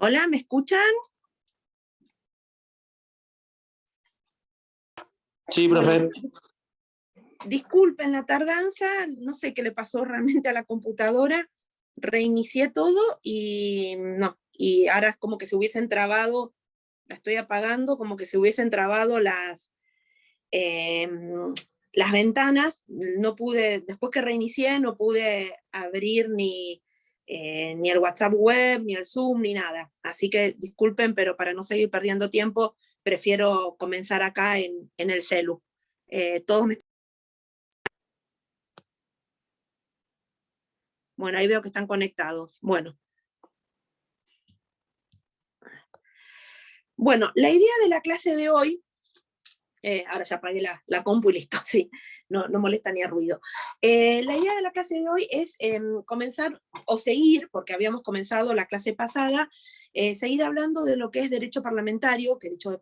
Hola, ¿me escuchan? Sí, profe. Disculpen la tardanza, no sé qué le pasó realmente a la computadora, reinicié todo y no, y ahora es como que se hubiesen trabado, la estoy apagando, como que se hubiesen trabado eh, las ventanas, no pude, después que reinicié no pude abrir ni el WhatsApp web, ni el Zoom, ni nada. Así que disculpen, pero para no seguir perdiendo tiempo, prefiero comenzar acá en el celu. Todos me... Bueno, ahí veo que están conectados. Bueno, la idea de la clase de hoy, ahora ya apagué la compu y listo, sí, no molesta ni el ruido. La idea de la clase de hoy es comenzar, o seguir, porque habíamos comenzado la clase pasada, seguir hablando de lo que es derecho parlamentario, que dicho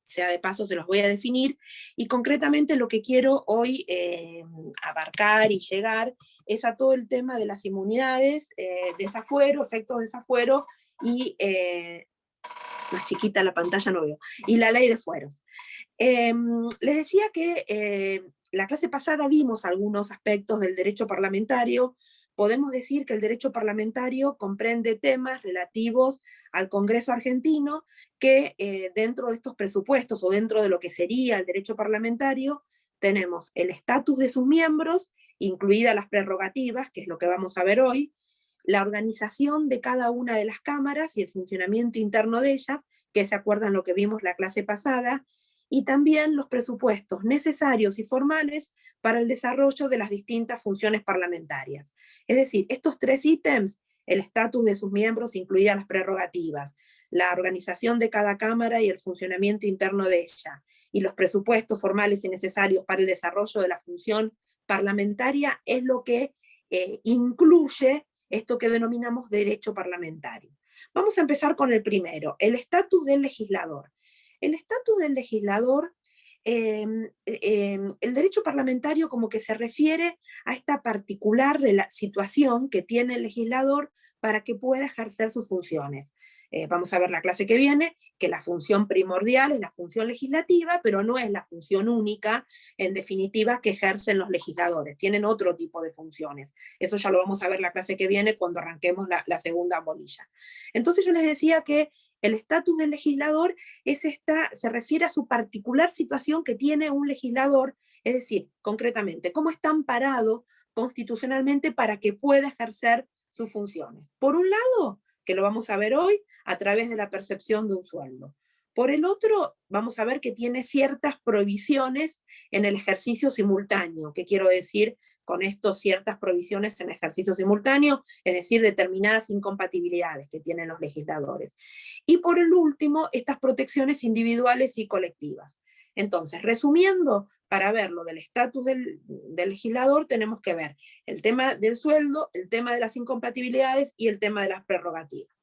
sea de paso se los voy a definir, y concretamente lo que quiero hoy abarcar y llegar es a todo el tema de las inmunidades, desafuero, efectos de desafuero, y más chiquita la pantalla no veo, y la ley de fueros. Les decía que la clase pasada vimos algunos aspectos del derecho parlamentario. Podemos decir que el derecho parlamentario comprende temas relativos al Congreso argentino que dentro de estos presupuestos o dentro de lo que sería el derecho parlamentario tenemos el estatus de sus miembros, incluidas las prerrogativas, que es lo que vamos a ver hoy, la organización de cada una de las cámaras y el funcionamiento interno de ellas, que se acuerdan lo que vimos la clase pasada, y también los presupuestos necesarios y formales para el desarrollo de las distintas funciones parlamentarias. Es decir, estos tres ítems, el estatus de sus miembros, incluidas las prerrogativas, la organización de cada cámara y el funcionamiento interno de ella, y los presupuestos formales y necesarios para el desarrollo de la función parlamentaria, es lo que incluye esto que denominamos derecho parlamentario. Vamos a empezar con el primero, el estatus del legislador. El estatus del legislador, el derecho parlamentario como que se refiere a esta particular situación que tiene el legislador para que pueda ejercer sus funciones. Vamos a ver la clase que viene, que la función primordial es la función legislativa, pero no es la función única, en definitiva, que ejercen los legisladores. Tienen otro tipo de funciones. Eso ya lo vamos a ver la clase que viene cuando arranquemos la segunda bolilla. Entonces yo les decía que el estatus del legislador se refiere a su particular situación que tiene un legislador, es decir, concretamente, cómo está amparado constitucionalmente para que pueda ejercer sus funciones. Por un lado, que lo vamos a ver hoy, a través de la percepción de un sueldo. Por el otro, vamos a ver que tiene ciertas provisiones en el ejercicio simultáneo. ¿Qué quiero decir con esto? Ciertas provisiones en ejercicio simultáneo, es decir, determinadas incompatibilidades que tienen los legisladores. Y por el último, estas protecciones individuales y colectivas. Entonces, resumiendo, para ver lo del estatus del legislador, tenemos que ver el tema del sueldo, el tema de las incompatibilidades y el tema de las prerrogativas.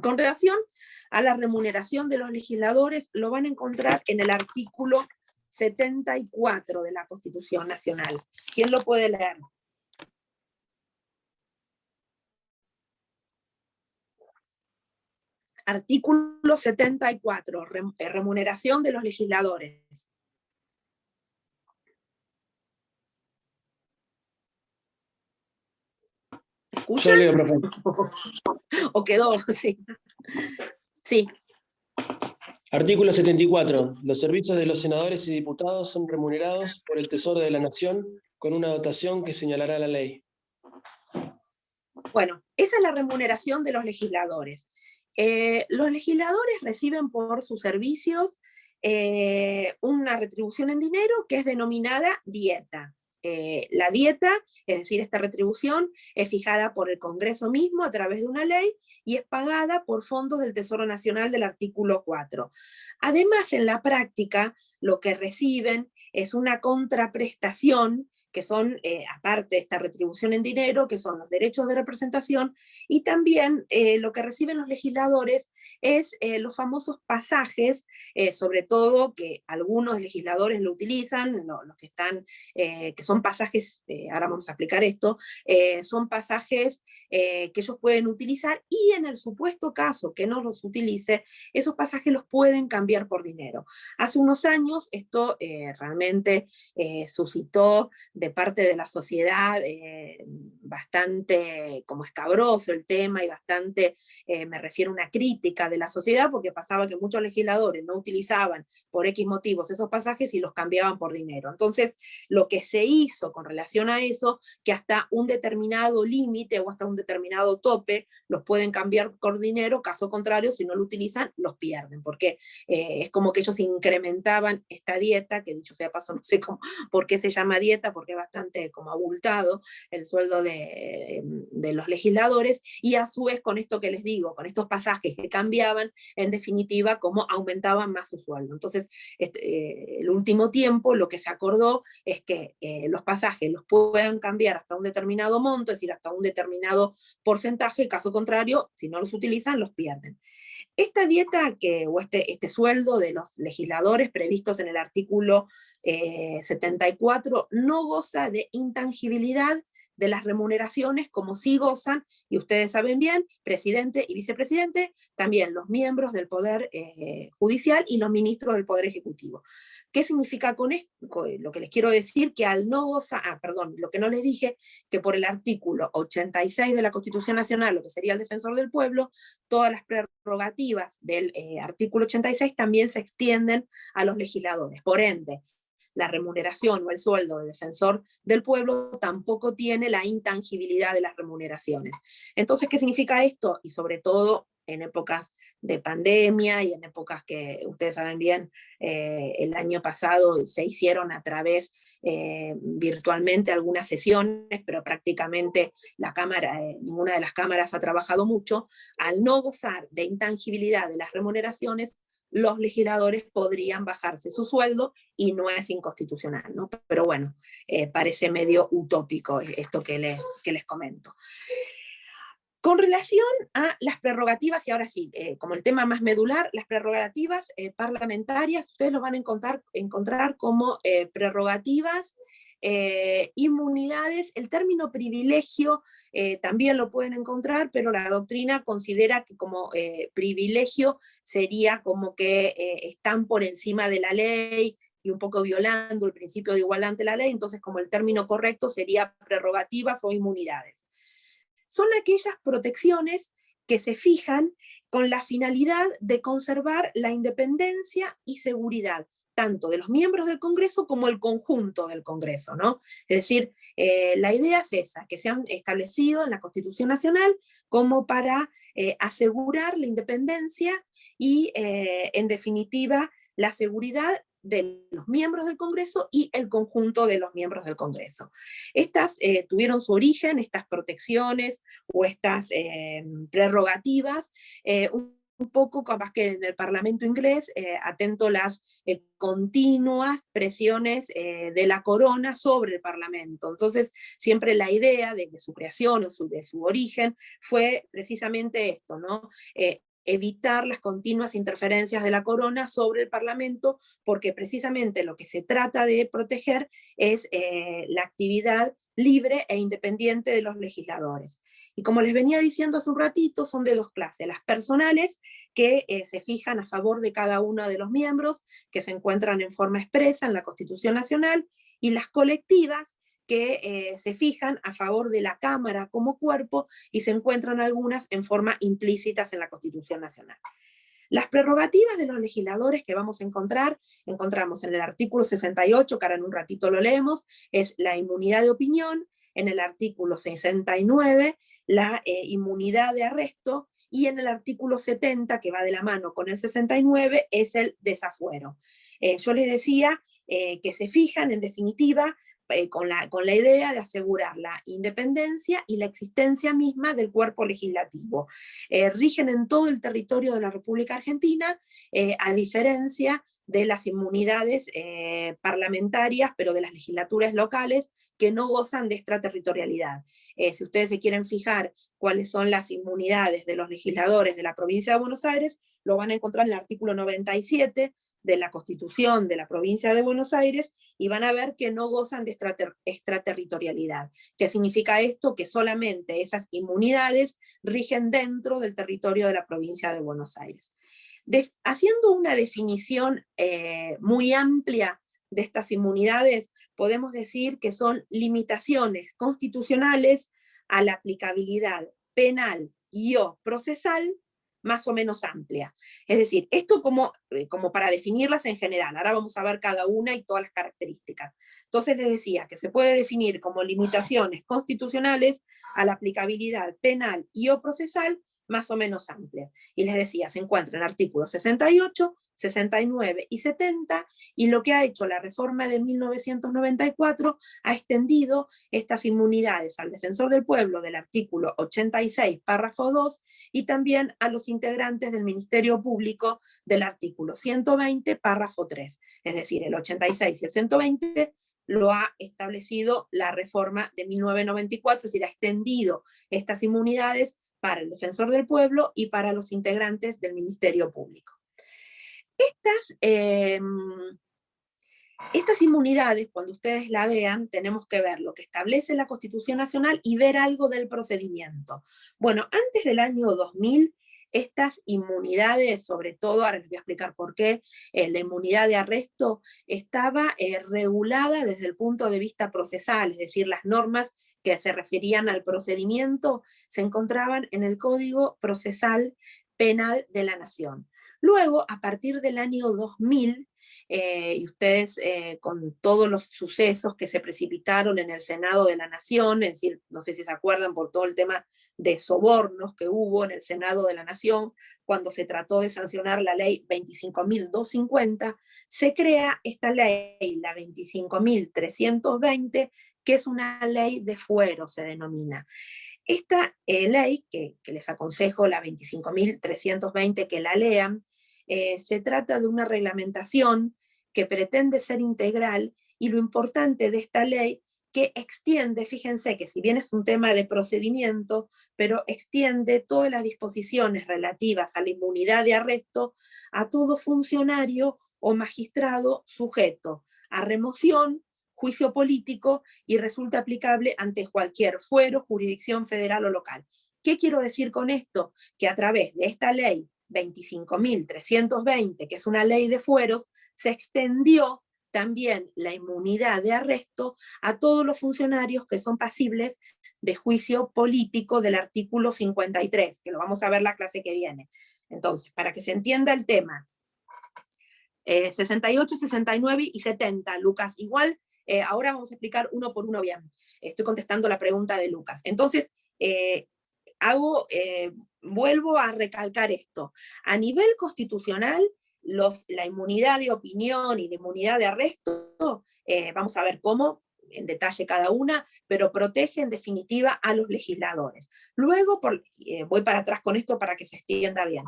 Con relación a la remuneración de los legisladores, lo van a encontrar en el artículo 74 de la Constitución Nacional. ¿Quién lo puede leer? Artículo 74, remuneración de los legisladores. ¿Escuchan? Yo leo, profe. ¿O quedó? Sí. Sí. Artículo 74. Los servicios de los senadores y diputados son remunerados por el Tesoro de la Nación con una dotación que señalará la ley. Bueno, esa es la remuneración de los legisladores. Los legisladores reciben por sus servicios una retribución en dinero que es denominada dieta. La dieta, es decir, esta retribución, es fijada por el Congreso mismo a través de una ley y es pagada por fondos del Tesoro Nacional del artículo 4. Además, en la práctica, lo que reciben es una contraprestación, que son, aparte de esta retribución en dinero, que son los derechos de representación, y también lo que reciben los legisladores es los famosos pasajes, sobre todo que algunos legisladores lo utilizan, los que están, que son pasajes, ahora vamos a explicar esto, son pasajes que ellos pueden utilizar, y en el supuesto caso que no los utilice, esos pasajes los pueden cambiar por dinero. Hace unos años esto realmente suscitó de parte de la sociedad bastante como escabroso el tema, y bastante, me refiero a una crítica de la sociedad, porque pasaba que muchos legisladores no utilizaban por X motivos esos pasajes y los cambiaban por dinero. Entonces, lo que se hizo con relación a eso, que hasta un determinado límite o hasta un determinado tope los pueden cambiar por dinero, caso contrario, si no lo utilizan, los pierden, porque es como que ellos incrementaban esta dieta, que dicho sea paso, no sé por qué se llama dieta, porque es bastante como abultado el sueldo de los legisladores, y a su vez con esto que les digo, con estos pasajes que cambiaban, en definitiva, como aumentaban más su sueldo. Entonces, el último tiempo lo que se acordó es que los pasajes los puedan cambiar hasta un determinado monto, es decir, hasta un determinado porcentaje, caso contrario, si no los utilizan, los pierden. Esta dieta o este sueldo de los legisladores previstos en el artículo 74 no goza de intangibilidad de las remuneraciones, como sí gozan, y ustedes saben bien, presidente y vicepresidente, también los miembros del Poder Judicial y los ministros del Poder Ejecutivo. ¿Qué significa con esto? Lo que les quiero decir, que al no gozar, lo que no les dije, que por el artículo 86 de la Constitución Nacional, lo que sería el defensor del pueblo, todas las prerrogativas del artículo 86 también se extienden a los legisladores. Por ende, la remuneración o el sueldo de defensor del pueblo tampoco tiene la intangibilidad de las remuneraciones. Entonces, ¿qué significa esto? Y sobre todo en épocas de pandemia y en épocas que ustedes saben bien, el año pasado se hicieron a través virtualmente algunas sesiones, pero prácticamente la Cámara, ninguna de las cámaras ha trabajado mucho. Al no gozar de intangibilidad de las remuneraciones, los legisladores podrían bajarse su sueldo, y no es inconstitucional, ¿no? Pero bueno, parece medio utópico esto que les comento. Con relación a las prerrogativas, y ahora sí, como el tema más medular, las prerrogativas parlamentarias, ustedes lo van a encontrar como prerrogativas, inmunidades. El término privilegio también lo pueden encontrar, pero la doctrina considera que como privilegio sería como que están por encima de la ley y un poco violando el principio de igualdad ante la ley. Entonces, como el término correcto sería prerrogativas o inmunidades. Son aquellas protecciones que se fijan con la finalidad de conservar la independencia y seguridad, tanto de los miembros del Congreso como el conjunto del Congreso, ¿no? Es decir, la idea es esa, que se han establecido en la Constitución Nacional como para asegurar la independencia y, en definitiva, la seguridad de los miembros del Congreso y el conjunto de los miembros del Congreso. Estas tuvieron su origen, estas protecciones o estas prerrogativas, un poco capaz que en el Parlamento inglés, atento a las continuas presiones de la corona sobre el Parlamento. Entonces, siempre la idea de su creación o de su origen fue precisamente esto, ¿no? Evitar las continuas interferencias de la corona sobre el Parlamento, porque precisamente lo que se trata de proteger es la actividad libre e independiente de los legisladores. Y como les venía diciendo hace un ratito, son de dos clases: las personales, que se fijan a favor de cada uno de los miembros, que se encuentran en forma expresa en la Constitución Nacional, y las colectivas, que se fijan a favor de la Cámara como cuerpo, y se encuentran algunas en forma implícitas en la Constitución Nacional. Las prerrogativas de los legisladores que vamos a encontramos en el artículo 68, que ahora en un ratito lo leemos, es la inmunidad de opinión; en el artículo 69, la inmunidad de arresto; y en el artículo 70, que va de la mano con el 69, es el desafuero. Yo les decía que se fijan, en definitiva, con la idea de asegurar la independencia y la existencia misma del cuerpo legislativo. Rigen en todo el territorio de la República Argentina, a diferencia de las inmunidades parlamentarias, pero de las legislaturas locales, que no gozan de extraterritorialidad. Si ustedes se quieren fijar cuáles son las inmunidades de los legisladores de la provincia de Buenos Aires, lo van a encontrar en el artículo 97 de la Constitución de la provincia de Buenos Aires, y van a ver que no gozan de extraterritorialidad. ¿Qué significa esto? Que solamente esas inmunidades rigen dentro del territorio de la provincia de Buenos Aires. Haciendo una definición muy amplia de estas inmunidades, podemos decir que son limitaciones constitucionales a la aplicabilidad penal y o procesal más o menos amplia. Es decir, esto como para definirlas en general. Ahora vamos a ver cada una y todas las características. Entonces les decía que se puede definir como limitaciones constitucionales a la aplicabilidad penal y o procesal más o menos amplia. Y les decía, se encuentra en artículos 68, 69 y 70, y lo que ha hecho la reforma de 1994 ha extendido estas inmunidades al defensor del pueblo del artículo 86, párrafo 2, y también a los integrantes del Ministerio Público del artículo 120, párrafo 3. Es decir, el 86 y el 120 lo ha establecido la reforma de 1994, es decir, ha extendido estas inmunidades para el defensor del pueblo y para los integrantes del Ministerio Público. Estas inmunidades, cuando ustedes la vean, tenemos que ver lo que establece la Constitución Nacional y ver algo del procedimiento. Bueno, antes del año 2000, estas inmunidades, sobre todo, ahora les voy a explicar por qué, la inmunidad de arresto estaba regulada desde el punto de vista procesal, es decir, las normas que se referían al procedimiento se encontraban en el Código Procesal Penal de la Nación. Luego, a partir del año 2000, y ustedes con todos los sucesos que se precipitaron en el Senado de la Nación, es decir, no sé si se acuerdan por todo el tema de sobornos que hubo en el Senado de la Nación, cuando se trató de sancionar la ley 25.250, se crea esta ley, la 25.320, que es una ley de fuero, se denomina. Esta ley, que les aconsejo, la 25.320, que la lean, se trata de una reglamentación que pretende ser integral, y lo importante de esta ley que extiende, fíjense que si bien es un tema de procedimiento, pero extiende todas las disposiciones relativas a la inmunidad de arresto a todo funcionario o magistrado sujeto a remoción, juicio político, y resulta aplicable ante cualquier fuero, jurisdicción federal o local. ¿Qué quiero decir con esto? Que a través de esta ley 25.320, que es una ley de fueros, se extendió también la inmunidad de arresto a todos los funcionarios que son pasibles de juicio político del artículo 53, que lo vamos a ver la clase que viene. Entonces, para que se entienda el tema, 68, 69 y 70, Lucas, igual, ahora vamos a explicar uno por uno bien. Estoy contestando la pregunta de Lucas. Entonces, vuelvo a recalcar esto. A nivel constitucional, la inmunidad de opinión y la inmunidad de arresto, vamos a ver cómo, en detalle cada una, pero protege en definitiva a los legisladores. Luego, voy para atrás con esto para que se extienda bien.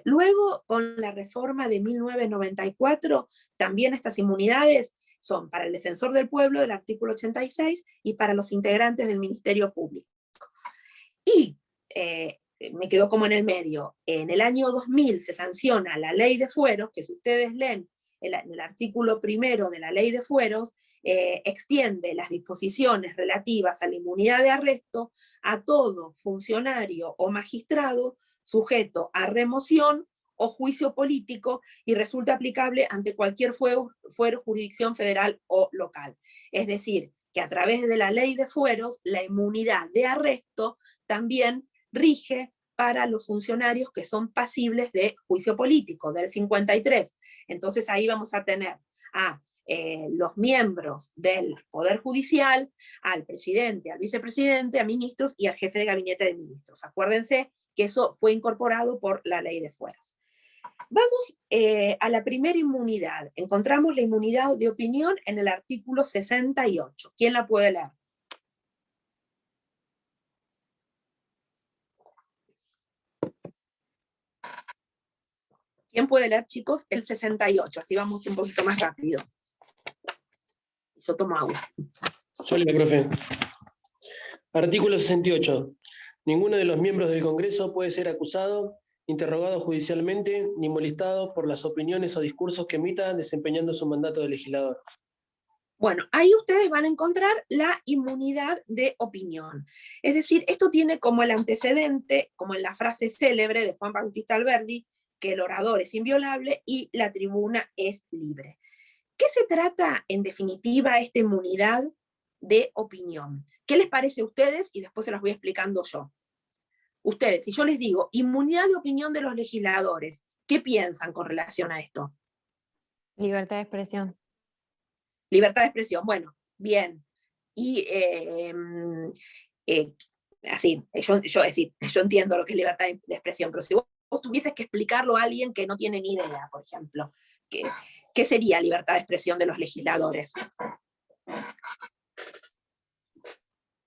Luego, con la reforma de 1994, también estas inmunidades son para el defensor del pueblo del artículo 86 y para los integrantes del Ministerio Público. Y me quedo como en el medio. En el año 2000 se sanciona la ley de fueros, que si ustedes leen en el artículo primero de la ley de fueros, extiende las disposiciones relativas a la inmunidad de arresto a todo funcionario o magistrado sujeto a remoción o juicio político, y resulta aplicable ante cualquier fuero, jurisdicción federal o local. Es decir, que a través de la ley de fueros, la inmunidad de arresto también rige para los funcionarios que son pasibles de juicio político, del 53. Entonces ahí vamos a tener a los miembros del Poder Judicial, al presidente, al vicepresidente, a ministros y al jefe de gabinete de ministros. Acuérdense que eso fue incorporado por la ley de fueros. Vamos a la primera inmunidad. Encontramos la inmunidad de opinión en el artículo 68. ¿Quién la puede leer? ¿Quién puede leer, chicos? El 68, así vamos un poquito más rápido. Yo tomo agua. Yo leo, profe. Artículo 68. Ninguno de los miembros del Congreso puede ser acusado, interrogado judicialmente, ni molestado por las opiniones o discursos que emita desempeñando su mandato de legislador. Bueno, ahí ustedes van a encontrar la inmunidad de opinión. Es decir, esto tiene como el antecedente, como en la frase célebre de Juan Bautista Alberdi, que el orador es inviolable y la tribuna es libre. ¿Qué se trata, en definitiva, esta inmunidad de opinión? ¿Qué les parece a ustedes? Y después se las voy explicando yo. Ustedes, si yo les digo inmunidad de opinión de los legisladores, ¿qué piensan con relación a esto? Libertad de expresión. Libertad de expresión, bueno, bien. Y así, yo entiendo lo que es libertad de expresión, pero si vos tuvieses que explicarlo a alguien que no tiene ni idea, por ejemplo, ¿qué sería libertad de expresión de los legisladores?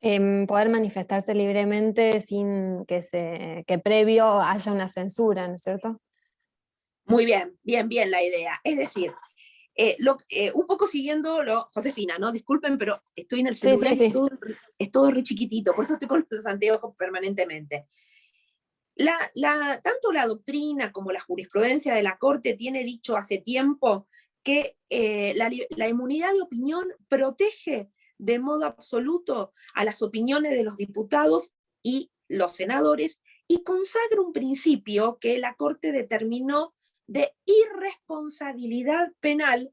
Poder manifestarse libremente sin que previo haya una censura, ¿no es cierto? Muy bien, bien la idea. Es decir, un poco siguiendo Josefina, ¿no? Disculpen, pero estoy en el celular Sí. y es todo re chiquitito, por eso estoy con los anteojos permanentemente. Tanto la doctrina como la jurisprudencia de la Corte tiene dicho hace tiempo que la inmunidad de opinión protege de modo absoluto a las opiniones de los diputados y los senadores y consagra un principio que la Corte determinó de irresponsabilidad penal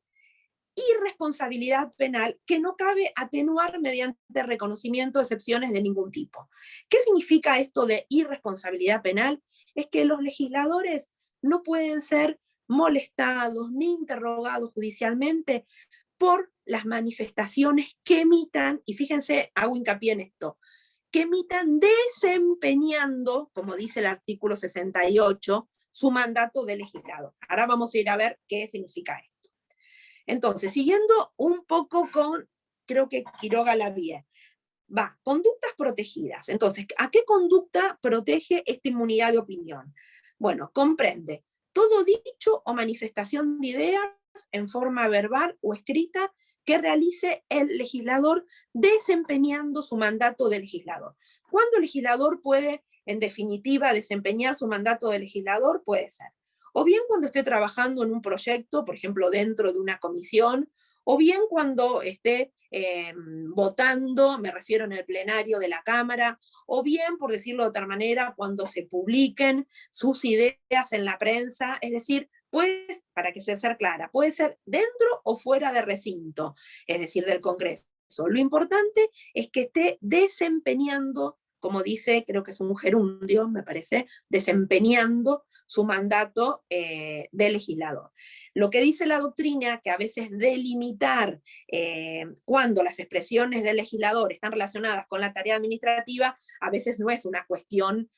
que no cabe atenuar mediante reconocimiento de excepciones de ningún tipo. ¿Qué significa esto de irresponsabilidad penal? Es que los legisladores no pueden ser molestados ni interrogados judicialmente por las manifestaciones que emitan, y fíjense, hago hincapié en esto, que emitan desempeñando, como dice el artículo 68, su mandato de legislador. Ahora vamos a ir a ver qué significa esto. Entonces, siguiendo un poco con, creo que Quiroga la vía, conductas protegidas. Entonces, ¿a qué conducta protege esta inmunidad de opinión? Bueno, comprende todo dicho o manifestación de ideas en forma verbal o escrita que realice el legislador desempeñando su mandato de legislador. ¿Cuándo el legislador puede, en definitiva, desempeñar su mandato de legislador? Puede ser o bien cuando esté trabajando en un proyecto, por ejemplo, dentro de una comisión, o bien cuando esté votando, me refiero en el plenario de la Cámara, o bien, por decirlo de otra manera, cuando se publiquen sus ideas en la prensa, es decir, pues, para que sea clara, puede ser dentro o fuera de recinto, es decir, del Congreso. Lo importante es que esté desempeñando, como dice, creo que es un gerundio, me parece, desempeñando su mandato de legislador. Lo que dice la doctrina, que a veces delimitar cuando las expresiones del legislador están relacionadas con la tarea administrativa, a veces no es una cuestión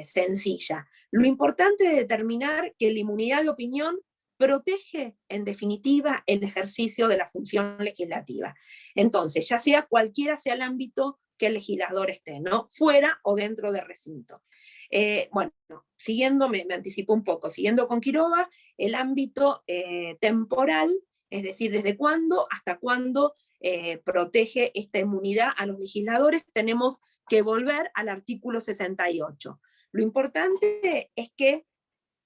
sencilla. Lo importante es determinar que la inmunidad de opinión protege, en definitiva, el ejercicio de la función legislativa. Entonces, ya sea cualquiera sea el ámbito que el legislador esté, ¿no? Fuera o dentro del recinto. Bueno, siguiendo, me anticipo un poco, siguiendo con Quiroga, el ámbito temporal, es decir, desde cuándo hasta cuándo protege esta inmunidad a los legisladores, tenemos que volver al artículo 68. Lo importante es que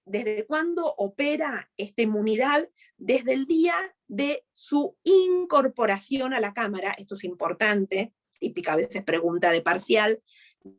desde cuándo opera esta inmunidad, desde el día de su incorporación a la Cámara, esto es importante, típica a veces pregunta de parcial,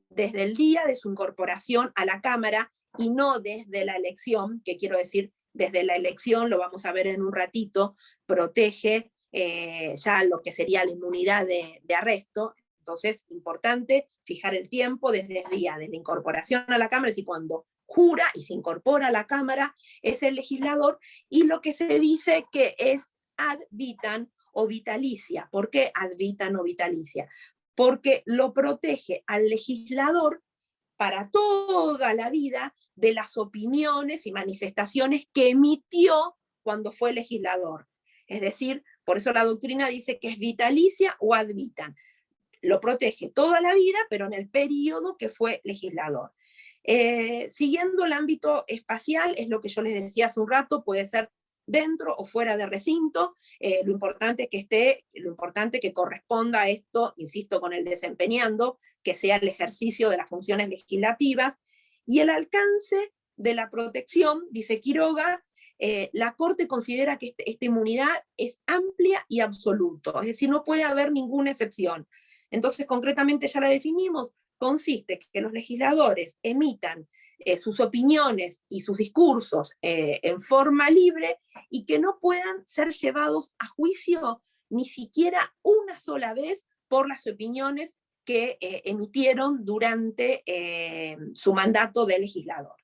desde el día de su incorporación a la Cámara y no desde la elección, que quiero decir, desde la elección, lo vamos a ver en un ratito, protege ya lo que sería la inmunidad de arresto. Entonces, importante fijar el tiempo desde el día de la incorporación a la Cámara, es decir, cuando jura y se incorpora a la Cámara es el legislador, y lo que se dice que es ad vitam o vitalicia. ¿Por qué ad vitam o vitalicia? Porque lo protege al legislador para toda la vida de las opiniones y manifestaciones que emitió cuando fue legislador. Es decir, por eso la doctrina dice que es vitalicia o ad vitam. Lo protege toda la vida, pero en el periodo que fue legislador. Siguiendo el ámbito espacial, es lo que yo les decía hace un rato, puede ser dentro o fuera de recinto, lo importante que corresponda a esto, insisto, con el desempeñando, que sea el ejercicio de las funciones legislativas, y el alcance de la protección, dice Quiroga, la Corte considera que esta inmunidad es amplia y absoluta, es decir, no puede haber ninguna excepción. Entonces, concretamente ya la definimos, consiste que los legisladores emitan sus opiniones y sus discursos en forma libre y que no puedan ser llevados a juicio ni siquiera una sola vez por las opiniones que emitieron durante su mandato de legislador.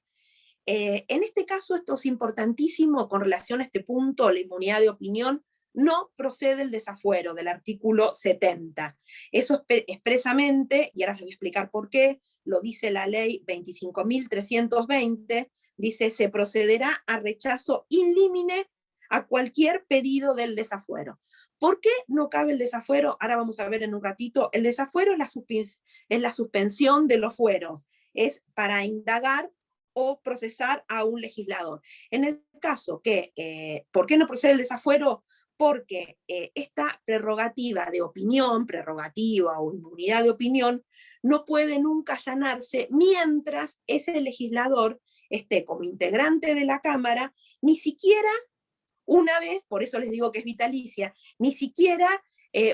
En este caso, esto es importantísimo con relación a este punto, la inmunidad de opinión, no procede el desafuero del artículo 70. Eso expresamente, y ahora les voy a explicar por qué, lo dice la ley 25.320, dice, se procederá a rechazo in limine a cualquier pedido del desafuero. ¿Por qué no cabe el desafuero? Ahora vamos a ver en un ratito. El desafuero es la suspensión de los fueros, es para indagar o procesar a un legislador. En el caso que, ¿por qué no procede el desafuero? Porque esta prerrogativa de opinión, prerrogativa o inmunidad de opinión, no puede nunca allanarse mientras ese legislador esté como integrante de la Cámara, ni siquiera una vez, por eso les digo que es vitalicia, ni siquiera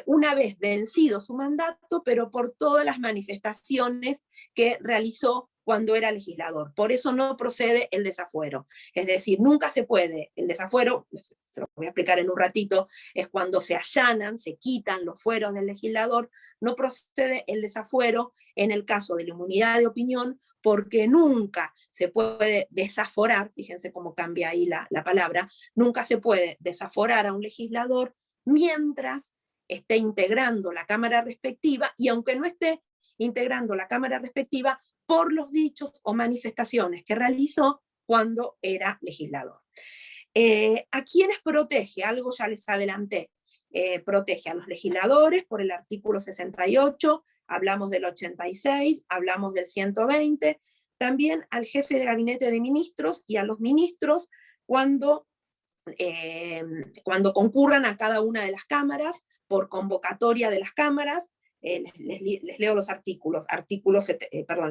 una vez vencido su mandato, pero por todas las manifestaciones que realizó cuando era legislador. Por eso no procede el desafuero. Es decir, nunca se puede, el desafuero, se lo voy a explicar en un ratito, es cuando se allanan, se quitan los fueros del legislador, no procede el desafuero en el caso de la inmunidad de opinión, porque nunca se puede desaforar, fíjense cómo cambia ahí la palabra, nunca se puede desaforar a un legislador mientras esté integrando la Cámara respectiva, y aunque no esté integrando la Cámara respectiva, por los dichos o manifestaciones que realizó cuando era legislador. ¿A quiénes protege? Algo ya les adelanté. Protege a los legisladores por el artículo 68, hablamos del 86, hablamos del 120, también al jefe de gabinete de ministros y a los ministros cuando concurran a cada una de las cámaras, por convocatoria de las cámaras. Les leo los artículos, artículos 71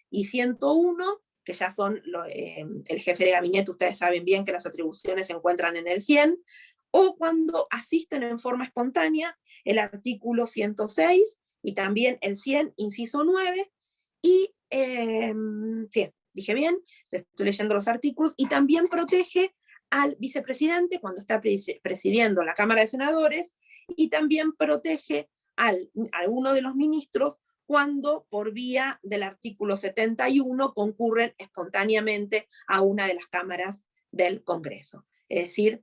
y 101, que ya son el jefe de gabinete, ustedes saben bien que las atribuciones se encuentran en el 100, o cuando asisten en forma espontánea, el artículo 106, y también el 100, inciso 9, y, sí, dije bien, les estoy leyendo los artículos, y también protege al vicepresidente cuando está presidiendo la Cámara de Senadores, y también protege a uno de los ministros cuando por vía del artículo 71 concurren espontáneamente a una de las cámaras del Congreso. Es decir,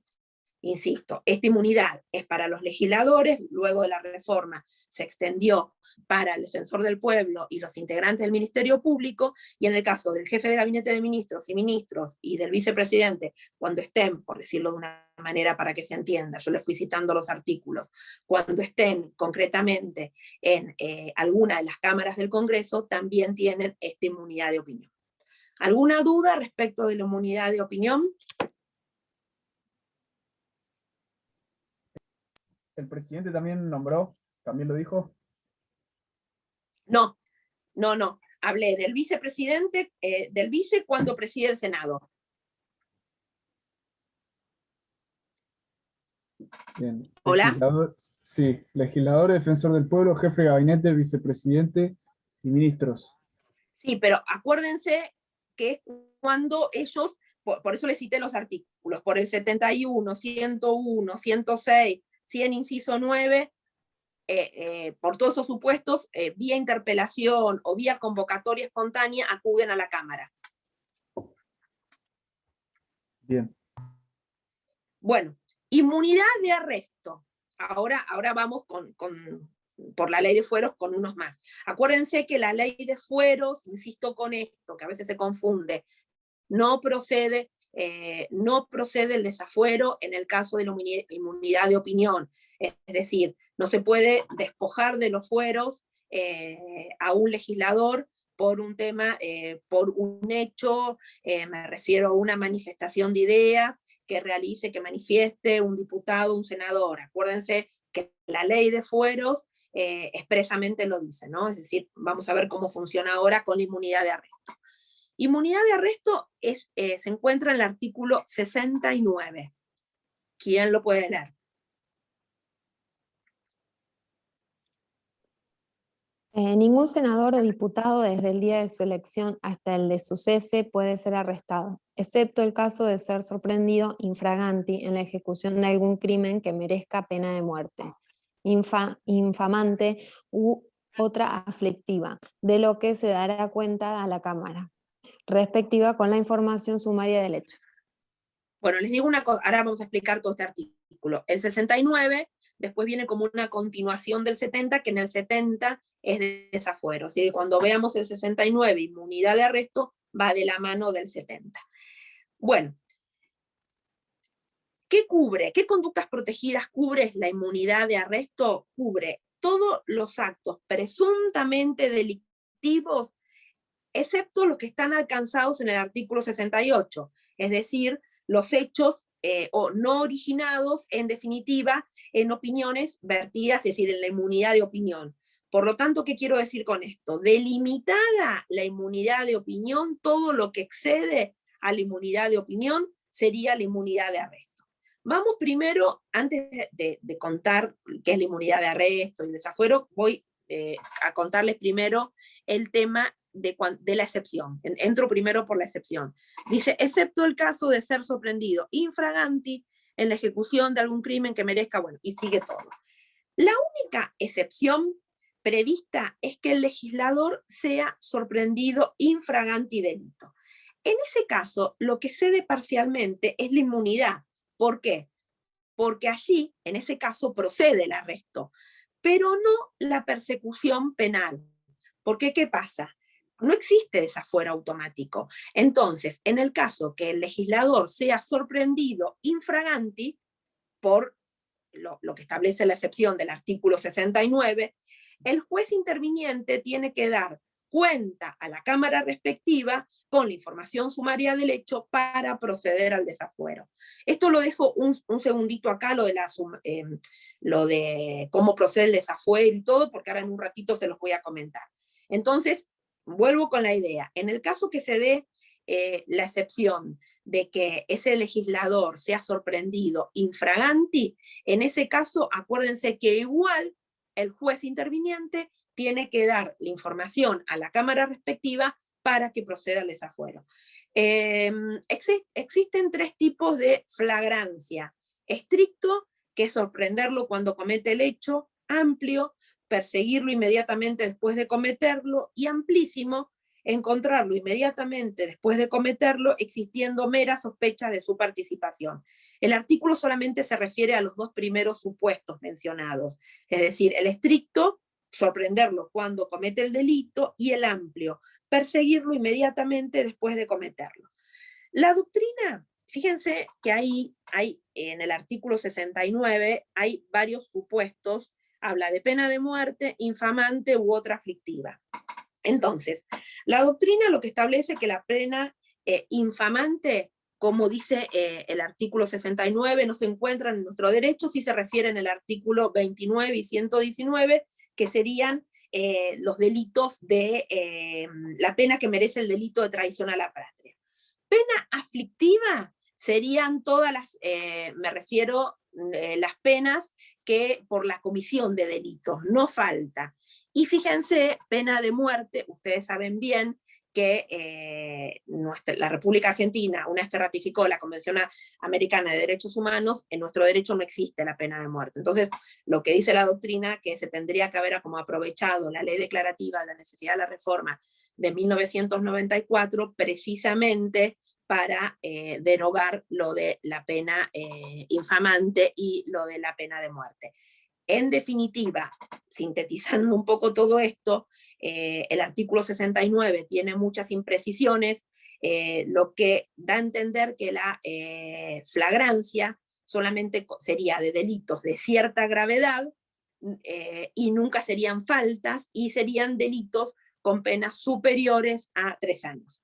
insisto, esta inmunidad es para los legisladores, luego de la reforma se extendió para el defensor del pueblo y los integrantes del Ministerio Público, y en el caso del jefe de gabinete de ministros y del vicepresidente, cuando estén, por decirlo de una manera para que se entienda, yo les fui citando los artículos, cuando estén concretamente en alguna de las cámaras del Congreso, también tienen esta inmunidad de opinión. ¿Alguna duda respecto de la inmunidad de opinión? ¿El presidente también nombró, también lo dijo? No. Hablé del vicepresidente, del vice cuando preside el Senado. Bien. ¿Hola? Sí, legislador, defensor del pueblo, jefe de gabinete, vicepresidente y ministros. Sí, pero acuérdense que es cuando ellos, por eso les cité los artículos, por el 71, 101, 106, 100 inciso 9, por todos esos supuestos, vía interpelación o vía convocatoria espontánea, acuden a la Cámara. Bien. Bueno, inmunidad de arresto. Ahora vamos por la ley de fueros con unos más. Acuérdense que la ley de fueros, insisto con esto, que a veces se confunde, no procede el desafuero en el caso de la inmunidad de opinión. Es decir, no se puede despojar de los fueros a un legislador por un tema, por un hecho, me refiero a una manifestación de ideas que realice, que manifieste un diputado, un senador. Acuérdense que la ley de fueros expresamente lo dice, ¿no? Es decir, vamos a ver cómo funciona ahora con la inmunidad de arresto. Inmunidad de arresto se encuentra en el artículo 69. ¿Quién lo puede leer? Ningún senador o diputado desde el día de su elección hasta el de su cese puede ser arrestado, excepto el caso de ser sorprendido infraganti en la ejecución de algún crimen que merezca pena de muerte, infamante u otra aflictiva, de lo que se dará cuenta a la Cámara, respectiva con la información sumaria del hecho. Bueno, les digo una cosa, ahora vamos a explicar todo este artículo. El 69, después viene como una continuación del 70, que en el 70 es de desafuero. Así que cuando veamos el 69, inmunidad de arresto, va de la mano del 70. Bueno, ¿qué cubre? ¿Qué conductas protegidas cubre la inmunidad de arresto? Cubre todos los actos presuntamente delictivos, excepto los que están alcanzados en el artículo 68, es decir, los hechos o no originados, en definitiva, en opiniones vertidas, es decir, en la inmunidad de opinión. Por lo tanto, ¿qué quiero decir con esto? Delimitada la inmunidad de opinión, todo lo que excede a la inmunidad de opinión sería la inmunidad de arresto. Vamos primero, antes de contar qué es la inmunidad de arresto y el desafuero, voy a contarles primero el tema de la excepción. Entro primero por la excepción. Dice, excepto el caso de ser sorprendido infraganti en la ejecución de algún crimen que merezca, bueno, y sigue todo. La única excepción prevista es que el legislador sea sorprendido infraganti delito. En ese caso, lo que cede parcialmente es la inmunidad. ¿Por qué? Porque allí, en ese caso, procede el arresto, pero no la persecución penal. Porque, ¿qué pasa? No existe desafuero automático. Entonces, en el caso que el legislador sea sorprendido infraganti por lo que establece la excepción del artículo 69, el juez interviniente tiene que dar cuenta a la Cámara respectiva con la información sumaria del hecho para proceder al desafuero. Esto lo dejo un segundito acá, lo de cómo procede el desafuero y todo, porque ahora en un ratito se los voy a comentar. Entonces, vuelvo con la idea. En el caso que se dé la excepción de que ese legislador sea sorprendido infraganti, en ese caso, acuérdense que igual el juez interviniente tiene que dar la información a la Cámara respectiva para que proceda al desafuero. Existen tres tipos de flagrancia. Estricto, que es sorprenderlo cuando comete el hecho; amplio, perseguirlo inmediatamente después de cometerlo; y amplísimo, encontrarlo inmediatamente después de cometerlo, existiendo mera sospecha de su participación. El artículo solamente se refiere a los dos primeros supuestos mencionados, es decir, el estricto, sorprenderlo cuando comete el delito; y el amplio, perseguirlo inmediatamente después de cometerlo. La doctrina, fíjense que hay en el artículo 69, hay varios supuestos, habla de pena de muerte, infamante u otra aflictiva. Entonces, la doctrina lo que establece que la pena infamante, como dice el artículo 69, no se encuentra en nuestro derecho, si se refiere en el artículo 29 y 119, que serían los delitos de la pena que merece el delito de traición a la patria. Pena aflictiva serían todas las, me refiero, las penas que por la comisión de delitos, no falta. Y fíjense, pena de muerte, ustedes saben bien que la República Argentina, una vez que ratificó la Convención Americana de Derechos Humanos, en nuestro derecho no existe la pena de muerte. Entonces, lo que dice la doctrina, que se tendría que haber como aprovechado la ley declarativa de la necesidad de la reforma de 1994, precisamente para derogar lo de la pena infamante y lo de la pena de muerte. En definitiva, sintetizando un poco todo esto, el artículo 69 tiene muchas imprecisiones, lo que da a entender que la flagrancia solamente sería de delitos de cierta gravedad y nunca serían faltas, y serían delitos con penas superiores a 3 años.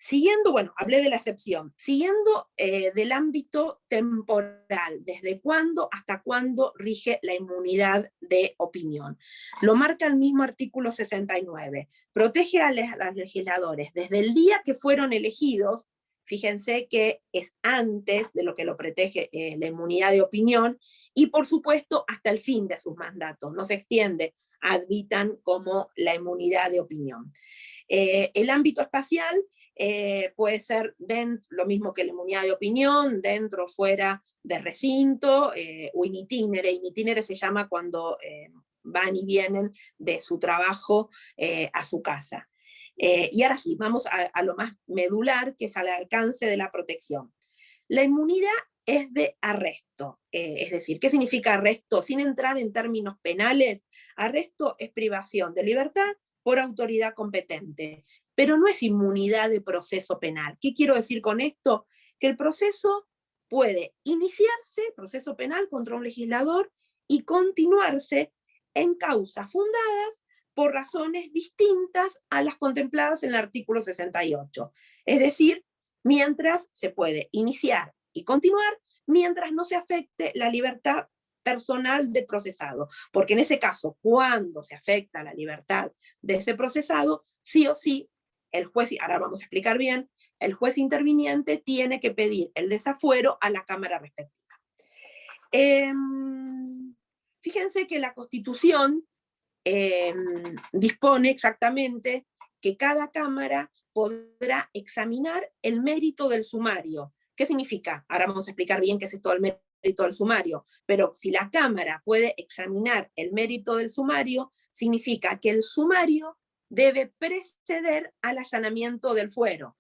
Siguiendo, bueno, hablé de la excepción, siguiendo del ámbito temporal, desde cuándo hasta cuándo rige la inmunidad de opinión. Lo marca el mismo artículo 69. Protege a los legisladores desde el día que fueron elegidos, fíjense que es antes de lo que lo protege la inmunidad de opinión, y por supuesto hasta el fin de sus mandatos, no se extiende ad vitam como la inmunidad de opinión. El ámbito espacial puede ser lo mismo que la inmunidad de opinión, dentro o fuera de recinto, o in itinere. In itinere se llama cuando van y vienen de su trabajo a su casa. Y ahora sí, vamos a lo más medular, que es al alcance de la protección. La inmunidad es de arresto, es decir, ¿qué significa arresto? Sin entrar en términos penales, arresto es privación de libertad por autoridad competente, pero no es inmunidad de proceso penal. ¿Qué quiero decir con esto? Que el proceso puede iniciarse, proceso penal contra un legislador, y continuarse en causas fundadas por razones distintas a las contempladas en el artículo 68. Es decir, mientras se puede iniciar y continuar, mientras no se afecte la libertad personal del procesado. Porque en ese caso, cuando se afecta la libertad de ese procesado, sí o sí, el juez, ahora vamos a explicar bien, el juez interviniente tiene que pedir el desafuero a la Cámara respectiva. Fíjense que la Constitución dispone exactamente que cada Cámara podrá examinar el mérito del sumario. ¿Qué significa? Ahora vamos a explicar bien qué es esto del mérito del sumario, pero si la Cámara puede examinar el mérito del sumario, significa que el sumario debe preceder al allanamiento del fuero.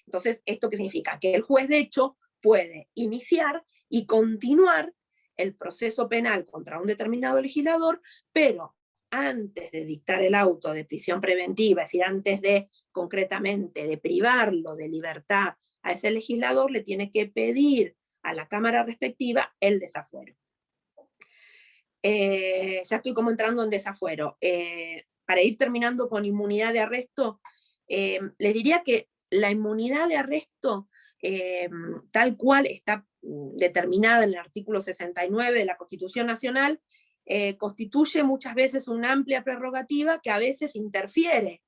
Entonces, ¿esto qué significa? Que el juez, de hecho, puede iniciar y continuar el proceso penal contra un determinado legislador, pero antes de dictar el auto de prisión preventiva, es decir, antes de, concretamente, de privarlo de libertad a ese legislador, le tiene que pedir a la Cámara respectiva el desafuero. Ya estoy como entrando en desafuero. Para ir terminando con inmunidad de arresto, les diría que la inmunidad de arresto, tal cual está determinada en el artículo 69 de la Constitución Nacional, constituye muchas veces una amplia prerrogativa que a veces interfiere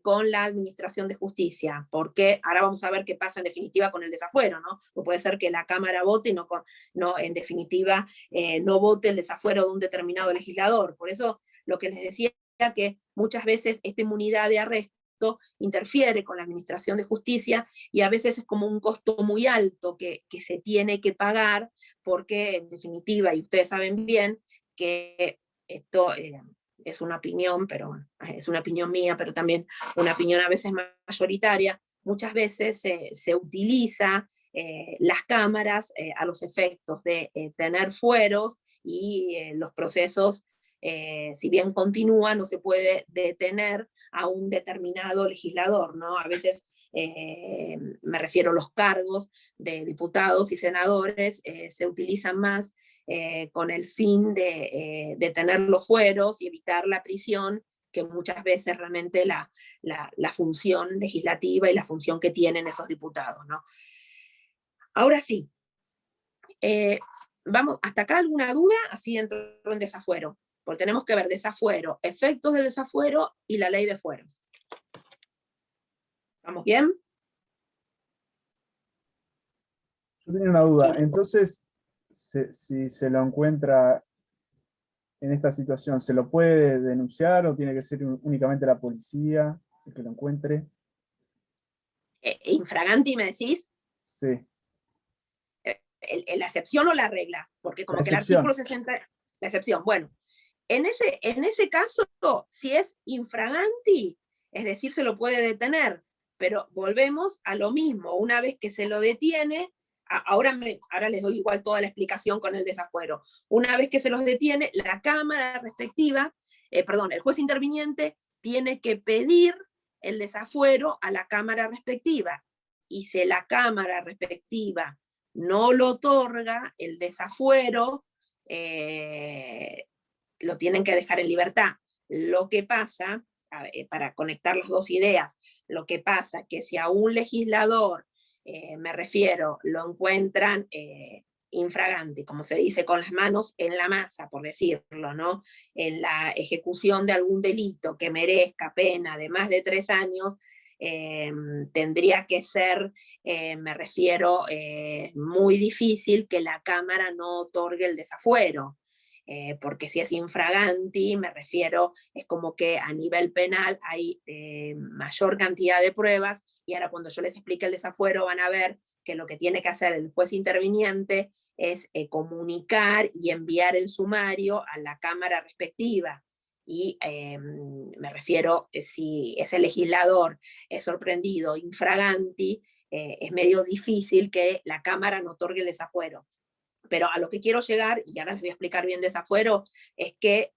con la administración de justicia, porque ahora vamos a ver qué pasa en definitiva con el desafuero, ¿no? O puede ser que la Cámara vote y no en definitiva no vote el desafuero de un determinado legislador. Por eso lo que les decía, que muchas veces esta inmunidad de arresto interfiere con la administración de justicia, y a veces es como un costo muy alto que se tiene que pagar, porque en definitiva, y ustedes saben bien, que esto es una opinión, pero es una opinión mía, pero también una opinión a veces mayoritaria, muchas veces se utiliza las cámaras a los efectos de tener fueros, y los procesos, si bien continúan, no se puede detener a un determinado legislador, ¿no? A veces, me refiero a los cargos de diputados y senadores, se utilizan más con el fin de tener los fueros y evitar la prisión, que muchas veces realmente la función legislativa y la función que tienen esos diputados, ¿no? Ahora sí, vamos, ¿hasta acá alguna duda? Así entro en desafuero, porque tenemos que ver desafuero, efectos del desafuero y la ley de fueros. ¿Vamos bien? Yo tenía una duda. Entonces, si se lo encuentra en esta situación, ¿se lo puede denunciar o tiene que ser únicamente la policía el que lo encuentre? ¿Infraganti me decís? Sí. ¿La excepción o la regla? Porque como La que el excepción. artículo 60... La excepción, bueno. En ese caso, si es infraganti, es decir, se lo puede detener, pero volvemos a lo mismo. Una vez que se lo detiene, ahora les doy igual toda la explicación con el desafuero. Una vez que se los detiene, la Cámara respectiva, el juez interviniente tiene que pedir el desafuero a la Cámara respectiva. Y si la Cámara respectiva no lo otorga, el desafuero, lo tienen que dejar en libertad. Lo que pasa para conectar las dos ideas, lo que pasa que si a un legislador, me refiero, lo encuentran infraganti, como se dice, con las manos en la masa, por decirlo, ¿no? En la ejecución de algún delito que merezca pena de más de 3 años, tendría que ser, me refiero, muy difícil que la Cámara no otorgue el desafuero. Porque si es infraganti, me refiero, es como que a nivel penal hay mayor cantidad de pruebas, y ahora cuando yo les explique el desafuero van a ver que lo que tiene que hacer el juez interviniente es comunicar y enviar el sumario a la Cámara respectiva. Y me refiero, si ese legislador es sorprendido infraganti, es medio difícil que la Cámara no otorgue el desafuero. Pero a lo que quiero llegar, y ahora les voy a explicar bien desafuero, es que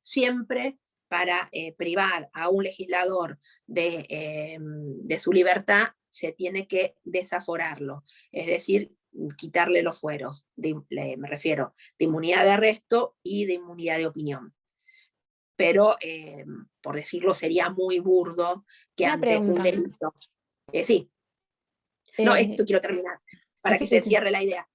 siempre para privar a un legislador de su libertad, se tiene que desaforarlo, es decir, quitarle los fueros, me refiero, de inmunidad de arresto y de inmunidad de opinión. Pero, por decirlo, sería muy burdo que Una ante un pregunta. delito... sí, no, esto quiero terminar, para que se sí. cierre la idea.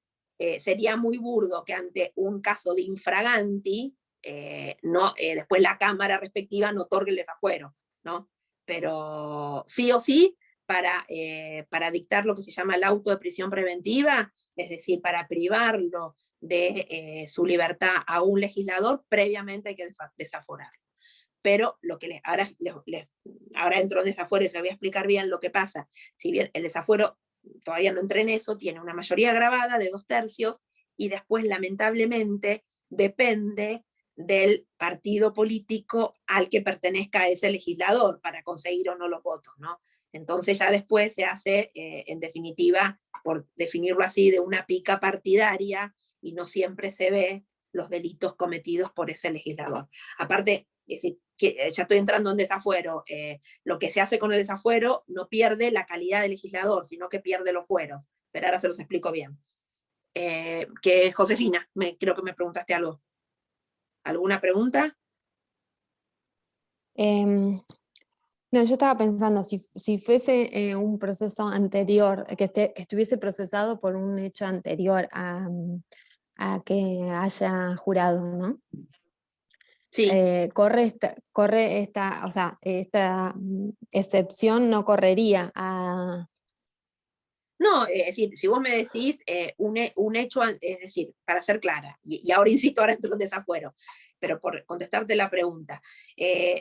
Sería muy burdo que ante un caso de infraganti, después la Cámara respectiva no otorgue el desafuero, ¿no? Pero sí o sí, para dictar lo que se llama el auto de prisión preventiva, es decir, para privarlo de su libertad a un legislador, previamente hay que desaforarlo. Pero lo que ahora entro en desafuero y les voy a explicar bien lo que pasa. Si bien el desafuero, todavía no entré en eso, tiene una mayoría agravada de 2/3, y después, lamentablemente, depende del partido político al que pertenezca ese legislador para conseguir o no los votos, ¿no? Entonces ya después se hace, en definitiva, por definirlo así, de una pica partidaria, y no siempre se ve los delitos cometidos por ese legislador. Aparte, es decir, que ya estoy entrando en desafuero, lo que se hace con el desafuero no pierde la calidad de legislador, sino que pierde los fueros. Pero ahora se los explico bien. Que Josefina, creo que me preguntaste algo. ¿Alguna pregunta? No, yo estaba pensando, si fuese un proceso anterior, que estuviese procesado por un hecho anterior a que haya jurado, ¿no? Sí. Corre esta, o sea, esta excepción no correría a... No, es decir, si vos me decís un hecho, es decir, para ser clara, y ahora insisto, ahora entro en desafuero, pero por contestarte la pregunta,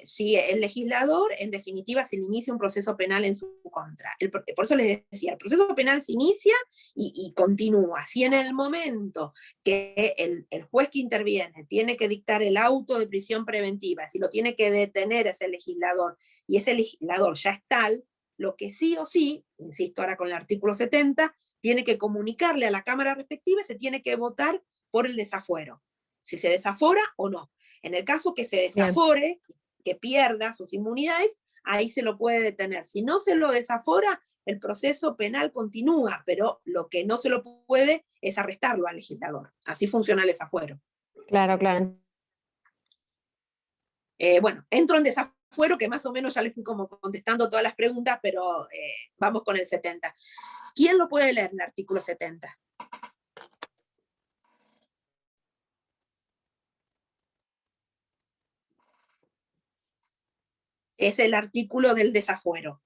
si el legislador, en definitiva, se le inicia un proceso penal en su contra. Por eso les decía, el proceso penal se inicia y continúa. Si en el momento que el juez que interviene tiene que dictar el auto de prisión preventiva, si lo tiene que detener ese legislador, y ese legislador ya es tal, lo que sí o sí, insisto ahora con el artículo 70, tiene que comunicarle a la Cámara respectiva y se tiene que votar por el desafuero, si se desafora o no. En el caso que se desafore, que pierda sus inmunidades, ahí se lo puede detener. Si no se lo desafora, el proceso penal continúa, pero lo que no se lo puede es arrestarlo al legislador. Así funciona el desafuero. Claro, claro. Bueno, entro en desafuero, que más o menos ya les fui como contestando todas las preguntas, pero vamos con el 70. ¿Quién lo puede leer, el artículo 70? Es el artículo del desafuero.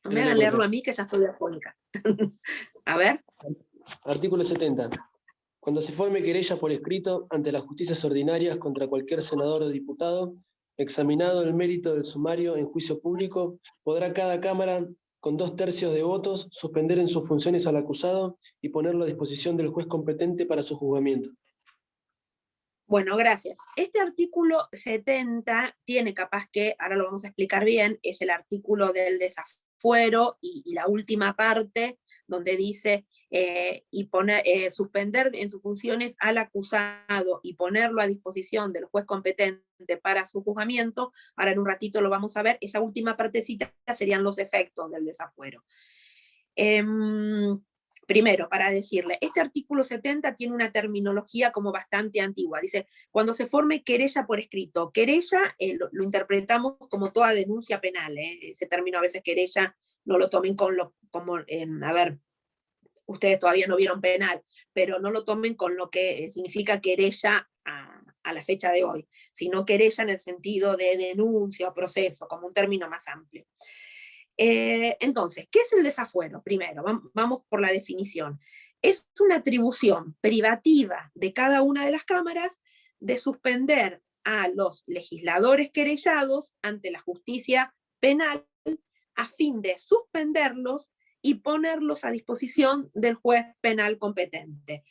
No me hagan leerlo a mí, que ya estoy afónica. A ver. Artículo 70. Cuando se forme querella por escrito ante las justicias ordinarias contra cualquier senador o diputado, examinado el mérito del sumario en juicio público, podrá cada Cámara, con 2/3 de votos, suspender en sus funciones al acusado y ponerlo a disposición del juez competente para su juzgamiento. Bueno, gracias. Este artículo 70 tiene, capaz que, ahora lo vamos a explicar bien, es el artículo del desafuero y la última parte donde dice suspender en sus funciones al acusado y ponerlo a disposición del juez competente para su juzgamiento. Ahora en un ratito lo vamos a ver. Esa última partecita serían los efectos del desafuero. Primero, para decirle, este artículo 70 tiene una terminología como bastante antigua. Dice, cuando se forme querella por escrito. Querella lo interpretamos como toda denuncia penal. Ese término a veces querella no lo tomen a ver, ustedes todavía no vieron penal, pero no lo tomen con lo que significa querella a la fecha de hoy, sino querella en el sentido de denuncia o proceso, como un término más amplio. Entonces, ¿qué es el desafuero? Primero, vamos por la definición. Es una atribución privativa de cada una de las cámaras de suspender a los legisladores querellados ante la justicia penal a fin de suspenderlos y ponerlos a disposición del juez penal competente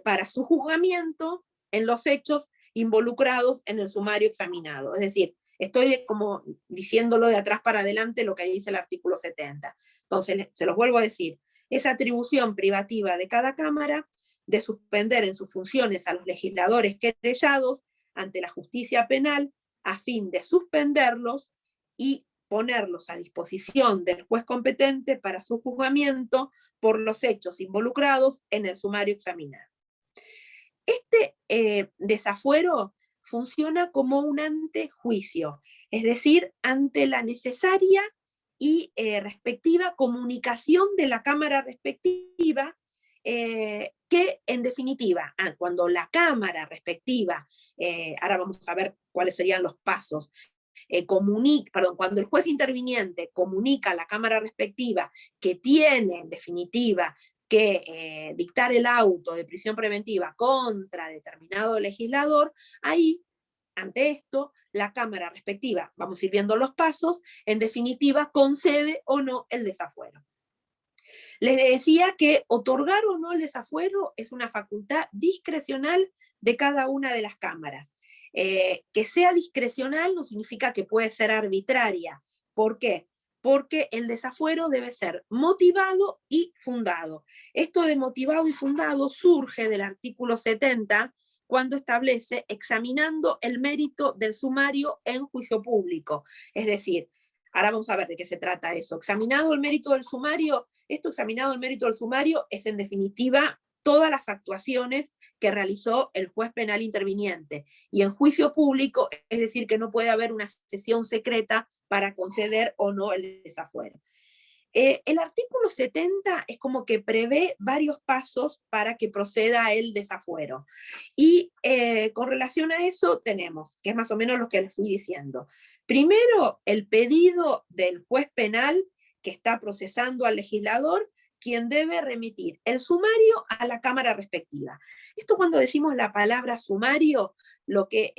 para su juzgamiento en los hechos involucrados en el sumario examinado. Es decir, estoy como diciéndolo de atrás para adelante lo que dice el artículo 70. Entonces, se los vuelvo a decir, esa atribución privativa de cada cámara de suspender en sus funciones a los legisladores querellados ante la justicia penal a fin de suspenderlos y ponerlos a disposición del juez competente para su juzgamiento por los hechos involucrados en el sumario examinado. Este desafuero funciona como un antejuicio, es decir, ante la necesaria y respectiva comunicación de la Cámara respectiva, que en definitiva, cuando la Cámara respectiva, ahora vamos a ver cuáles serían los pasos, cuando el juez interviniente comunica a la Cámara respectiva que tiene en definitiva que dictar el auto de prisión preventiva contra determinado legislador, ahí, ante esto, la Cámara respectiva, vamos a ir viendo los pasos, en definitiva, concede o no el desafuero. Les decía que otorgar o no el desafuero es una facultad discrecional de cada una de las cámaras. Que sea discrecional no significa que puede ser arbitraria. ¿Por qué? Porque el desafuero debe ser motivado y fundado. Esto de motivado y fundado surge del artículo 70, cuando establece examinando el mérito del sumario en juicio público. Es decir, ahora vamos a ver de qué se trata eso. Examinado el mérito del sumario, examinado el mérito del sumario es en definitiva todas las actuaciones que realizó el juez penal interviniente. Y en juicio público, es decir, que no puede haber una sesión secreta para conceder o no el desafuero. El artículo 70 es como que prevé varios pasos para que proceda el desafuero. Y con relación a eso tenemos, que es más o menos lo que les fui diciendo. Primero, el pedido del juez penal que está procesando al legislador, quien debe remitir el sumario a la Cámara respectiva. Esto cuando decimos la palabra sumario, lo que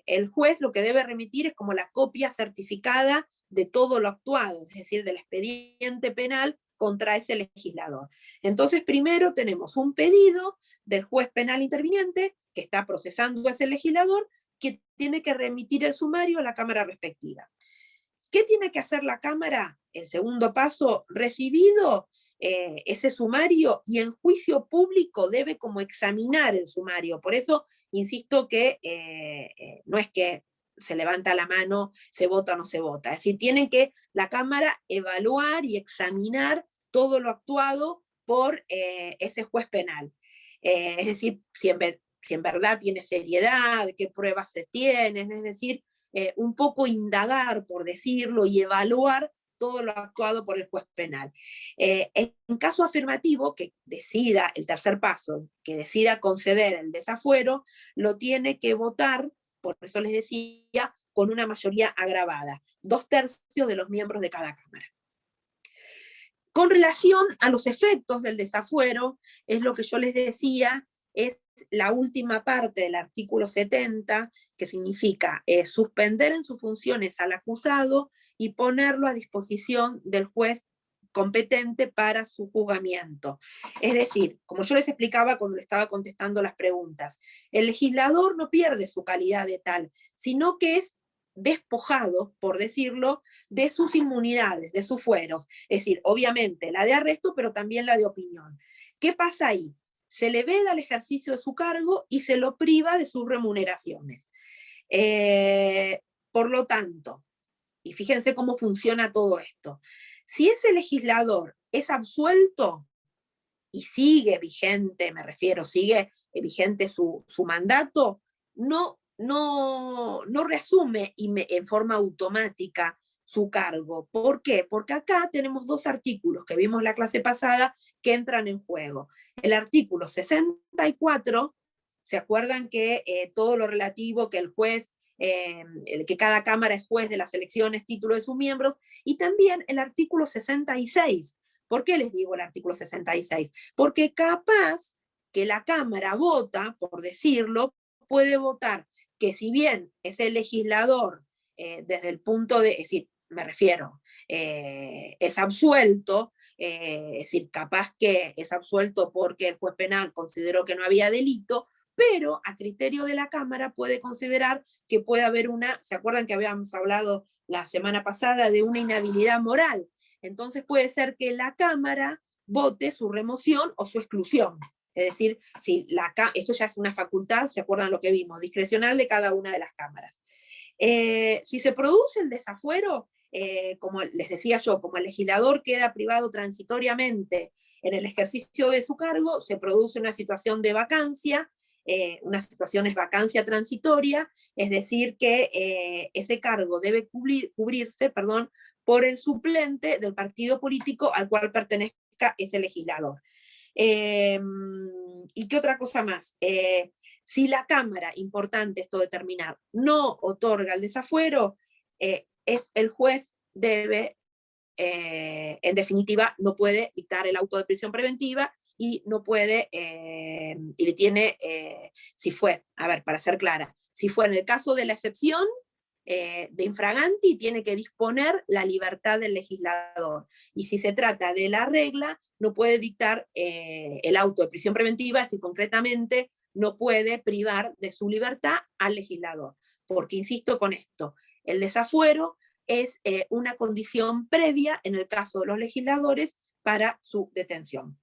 el juez lo que debe remitir es como la copia certificada de todo lo actuado, es decir, del expediente penal contra ese legislador. Entonces, primero tenemos un pedido del juez penal interviniente que está procesando a ese legislador, que tiene que remitir el sumario a la Cámara respectiva. ¿Qué tiene que hacer la Cámara? El segundo paso, recibido ese sumario, y en juicio público debe como examinar el sumario. Por eso insisto que no es que se levanta la mano, se vota o no se vota. Es decir, tiene que la Cámara evaluar y examinar todo lo actuado por ese juez penal. Es decir, si en verdad tiene seriedad, qué pruebas se tienen, es decir, un poco indagar, por decirlo, y evaluar todo lo actuado por el juez penal. En caso afirmativo, que decida el tercer paso, que decida conceder el desafuero, lo tiene que votar, por eso les decía, con una mayoría agravada, 2/3 de los miembros de cada Cámara. Con relación a los efectos del desafuero, es lo que yo les decía, es la última parte del artículo 70, que significa suspender en sus funciones al acusado y ponerlo a disposición del juez competente para su juzgamiento. Es decir, como yo les explicaba cuando le estaba contestando las preguntas, el legislador no pierde su calidad de tal, sino que es despojado, por decirlo, de sus inmunidades, de sus fueros. Es decir, obviamente la de arresto, pero también la de opinión. ¿Qué pasa ahí? Se le veda el ejercicio de su cargo y se lo priva de sus remuneraciones. Por lo tanto, y fíjense cómo funciona todo esto, si ese legislador es absuelto y sigue vigente, me refiero, sigue vigente su mandato, no reasume en forma automática su cargo. ¿Por qué? Porque acá tenemos dos artículos que vimos la clase pasada que entran en juego. El artículo 64, ¿se acuerdan que todo lo relativo que el juez, que cada cámara es juez de las elecciones, título de sus miembros, y también el artículo 66. ¿Por qué les digo el artículo 66? Porque capaz que la Cámara vota, por decirlo, puede votar que si bien es el legislador desde el punto de, es decir, me refiero, es absuelto, es decir, capaz que es absuelto porque el juez penal consideró que no había delito, pero a criterio de la Cámara puede considerar que puede haber ¿se acuerdan que habíamos hablado la semana pasada de una inhabilidad moral? Entonces puede ser que la Cámara vote su remoción o su exclusión. Es decir, si eso ya es una facultad, ¿se acuerdan lo que vimos? Discrecional de cada una de las cámaras. Si se produce el desafuero, como les decía yo, como el legislador queda privado transitoriamente en el ejercicio de su cargo, se produce una situación de vacancia, una situación es vacancia transitoria, es decir, que ese cargo debe cubrirse por el suplente del partido político al cual pertenezca ese legislador. ¿Y qué otra cosa más? Si la Cámara, importante esto de terminar, no otorga el desafuero, el juez debe, en definitiva, no puede dictar el auto de prisión preventiva y no puede, y le tiene, para ser clara, si fue en el caso de la excepción, de infraganti, tiene que disponer la libertad del legislador. Y si se trata de la regla, no puede dictar el auto de prisión preventiva, es decir, concretamente no puede privar de su libertad al legislador. Porque, insisto con esto, el desafuero es una condición previa, en el caso de los legisladores, para su detención.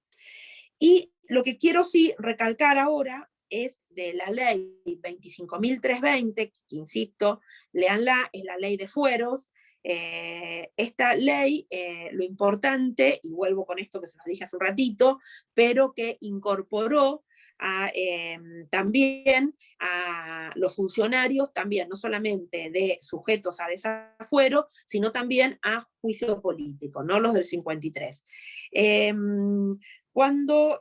Y lo que quiero sí recalcar ahora es de la ley 25.320, que insisto, léanla, es la ley de fueros. Esta ley, lo importante, y vuelvo con esto que se los dije hace un ratito, pero que incorporó también a los funcionarios, también no solamente de sujetos a desafuero, sino también a juicio político, no los del 53. Cuando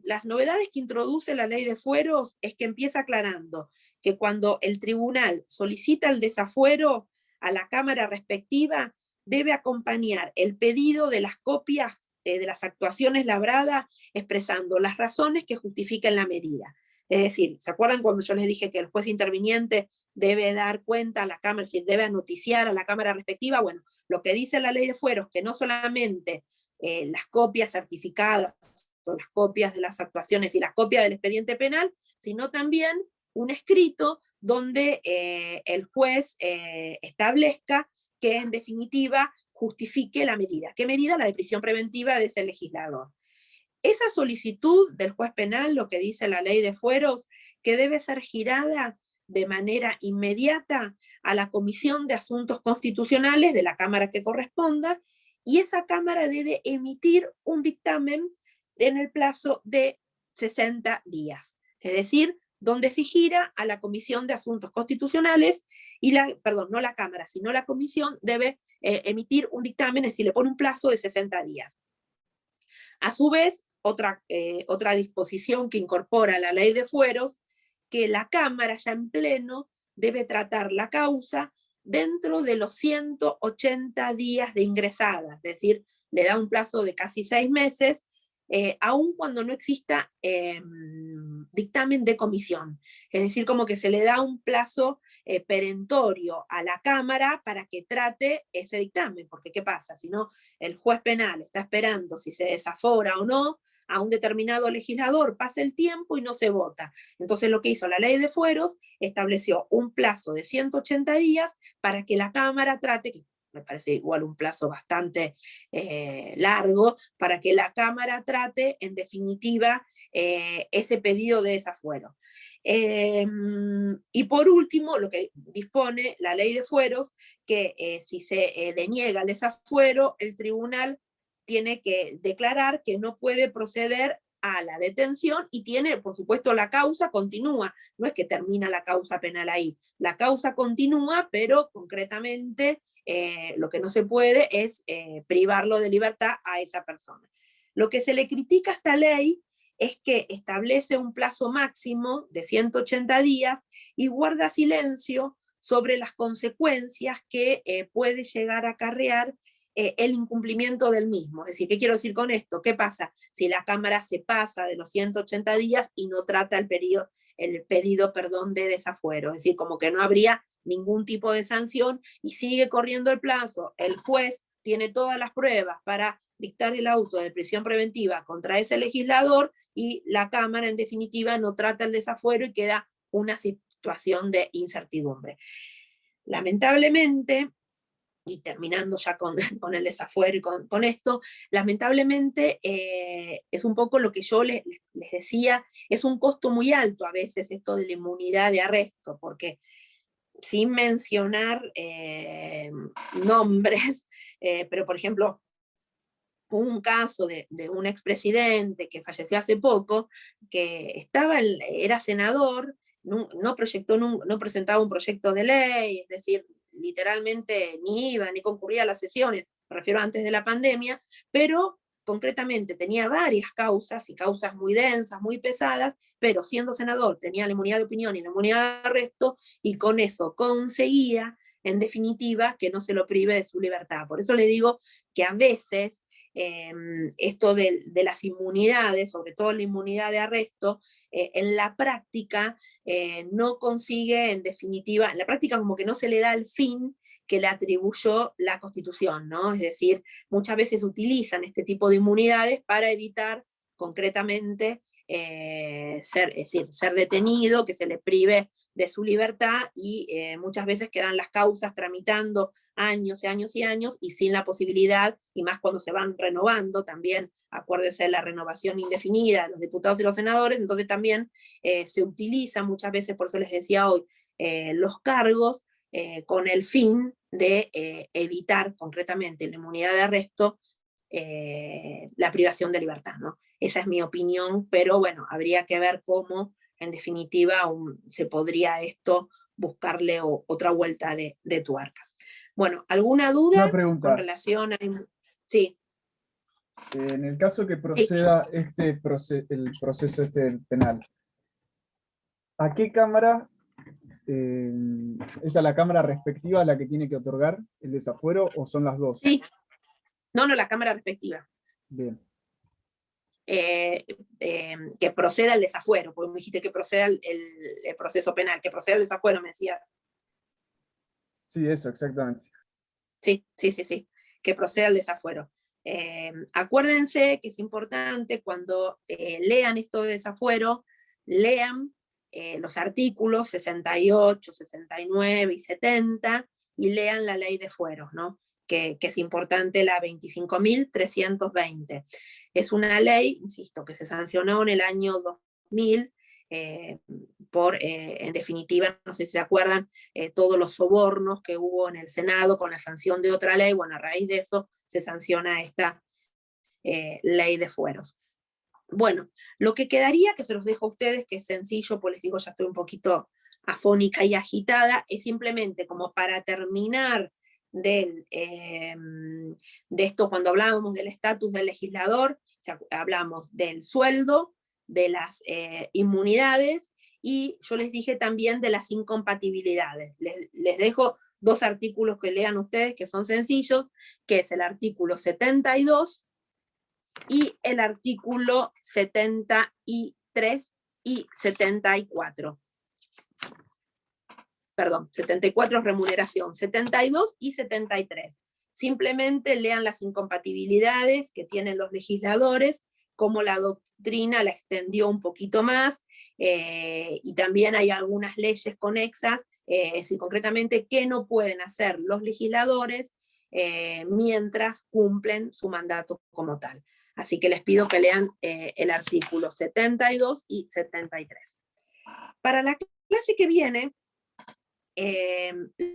las novedades que introduce la ley de fueros es que empieza aclarando que cuando el tribunal solicita el desafuero a la Cámara respectiva, debe acompañar el pedido de las copias de las actuaciones labradas expresando las razones que justifiquen la medida. Es decir, ¿se acuerdan cuando yo les dije que el juez interviniente debe dar cuenta a la Cámara, es decir, debe noticiar a la Cámara respectiva? Bueno, lo que dice la ley de fueros, que no solamente las copias certificadas o las copias de las actuaciones y las copias del expediente penal, sino también un escrito donde el juez establezca que en definitiva justifique la medida. ¿Qué medida? La de prisión preventiva de ese legislador. Esa solicitud del juez penal, lo que dice la ley de fueros, que debe ser girada de manera inmediata a la Comisión de Asuntos Constitucionales de la Cámara que corresponda, y esa Cámara debe emitir un dictamen en el plazo de 60 días. Es decir, donde se gira a la Comisión de Asuntos Constitucionales, y no la Cámara, sino la Comisión debe emitir un dictamen, es decir, le pone un plazo de 60 días. A su vez, otra disposición que incorpora la ley de fueros, que la Cámara ya en pleno debe tratar la causa dentro de los 180 días de ingresada, es decir, le da un plazo de casi 6 meses, aun cuando no exista dictamen de comisión. Es decir, como que se le da un plazo perentorio a la Cámara para que trate ese dictamen, porque ¿qué pasa? Si no, el juez penal está esperando si se desafora o no a un determinado legislador, pasa el tiempo y no se vota. Entonces lo que hizo la ley de fueros, estableció un plazo de 180 días para que la Cámara trate, que me parece igual un plazo bastante largo, para que la Cámara trate, en definitiva, ese pedido de desafuero. Y por último, lo que dispone la ley de fueros, que si se deniega el desafuero, el tribunal tiene que declarar que no puede proceder a la detención y tiene, por supuesto, la causa continúa. No es que termina la causa penal ahí. La causa continúa, pero concretamente lo que no se puede es privarlo de libertad a esa persona. Lo que se le critica a esta ley es que establece un plazo máximo de 180 días y guarda silencio sobre las consecuencias que puede llegar a acarrear el incumplimiento del mismo. Es decir, ¿qué quiero decir con esto? ¿Qué pasa si la Cámara se pasa de los 180 días y no trata el pedido de desafuero? Es decir, como que no habría ningún tipo de sanción y sigue corriendo el plazo. El juez tiene todas las pruebas para dictar el auto de prisión preventiva contra ese legislador y la Cámara, en definitiva, no trata el desafuero y queda una situación de incertidumbre. Lamentablemente, y terminando ya con el desafuero y con esto, lamentablemente es un poco lo que yo les decía, es un costo muy alto a veces esto de la inmunidad de arresto, porque sin mencionar nombres, pero por ejemplo, hubo un caso de un expresidente que falleció hace poco, que era senador, no presentaba un proyecto de ley, es decir, literalmente ni iba ni concurría a las sesiones, me refiero antes de la pandemia, pero concretamente tenía varias causas, y causas muy densas, muy pesadas, pero siendo senador tenía la inmunidad de opinión y la inmunidad de arresto, y con eso conseguía, en definitiva, que no se lo prive de su libertad. Por eso le digo que a veces esto de las inmunidades, sobre todo la inmunidad de arresto, en la práctica no consigue, en definitiva, en la práctica como que no se le da el fin que le atribuyó la Constitución, ¿no? Es decir, muchas veces utilizan este tipo de inmunidades para evitar concretamente ser detenido, que se le prive de su libertad, y muchas veces quedan las causas tramitando años y años y años y sin la posibilidad, y más cuando se van renovando también, acuérdese de la renovación indefinida de los diputados y los senadores, entonces también se utiliza muchas veces, por eso les decía hoy, los cargos con el fin de evitar concretamente la inmunidad de arresto, la privación de libertad, ¿no? Esa es mi opinión, pero bueno, habría que ver cómo, en definitiva, se podría esto buscarle otra vuelta de tuerca. Bueno, ¿alguna duda Una pregunta. con relación a... Sí. En el caso que proceda el proceso penal, ¿a qué Cámara, es a la Cámara respectiva la que tiene que otorgar el desafuero o son las dos? Sí. No, la Cámara respectiva. Bien. Que proceda el desafuero, porque me dijiste que proceda el proceso penal, que proceda el desafuero, me decías. Sí, eso, exactamente. Sí, que proceda el desafuero. Acuérdense que es importante cuando lean esto de desafuero, lean los artículos 68, 69 y 70 y lean la ley de fueros, ¿no? Que es importante, la 25.320. Es una ley, insisto, que se sancionó en el año 2000 en definitiva, no sé si se acuerdan, todos los sobornos que hubo en el Senado con la sanción de otra ley. Bueno, a raíz de eso se sanciona esta ley de fueros. Bueno, lo que quedaría, que se los dejo a ustedes, que es sencillo, pues les digo, ya estoy un poquito afónica y agitada, es simplemente como para terminar de esto, cuando hablábamos del estatus del legislador, hablamos del sueldo, de las inmunidades, y yo les dije también de las incompatibilidades. Les dejo dos artículos que lean ustedes, que son sencillos, que es el artículo 72 y el artículo 73 y 74. Perdón, 74 es remuneración, 72 y 73. Simplemente lean las incompatibilidades que tienen los legisladores, cómo la doctrina la extendió un poquito más, y también hay algunas leyes conexas, concretamente qué no pueden hacer los legisladores mientras cumplen su mandato como tal. Así que les pido que lean el artículo 72 y 73. Para la clase que viene,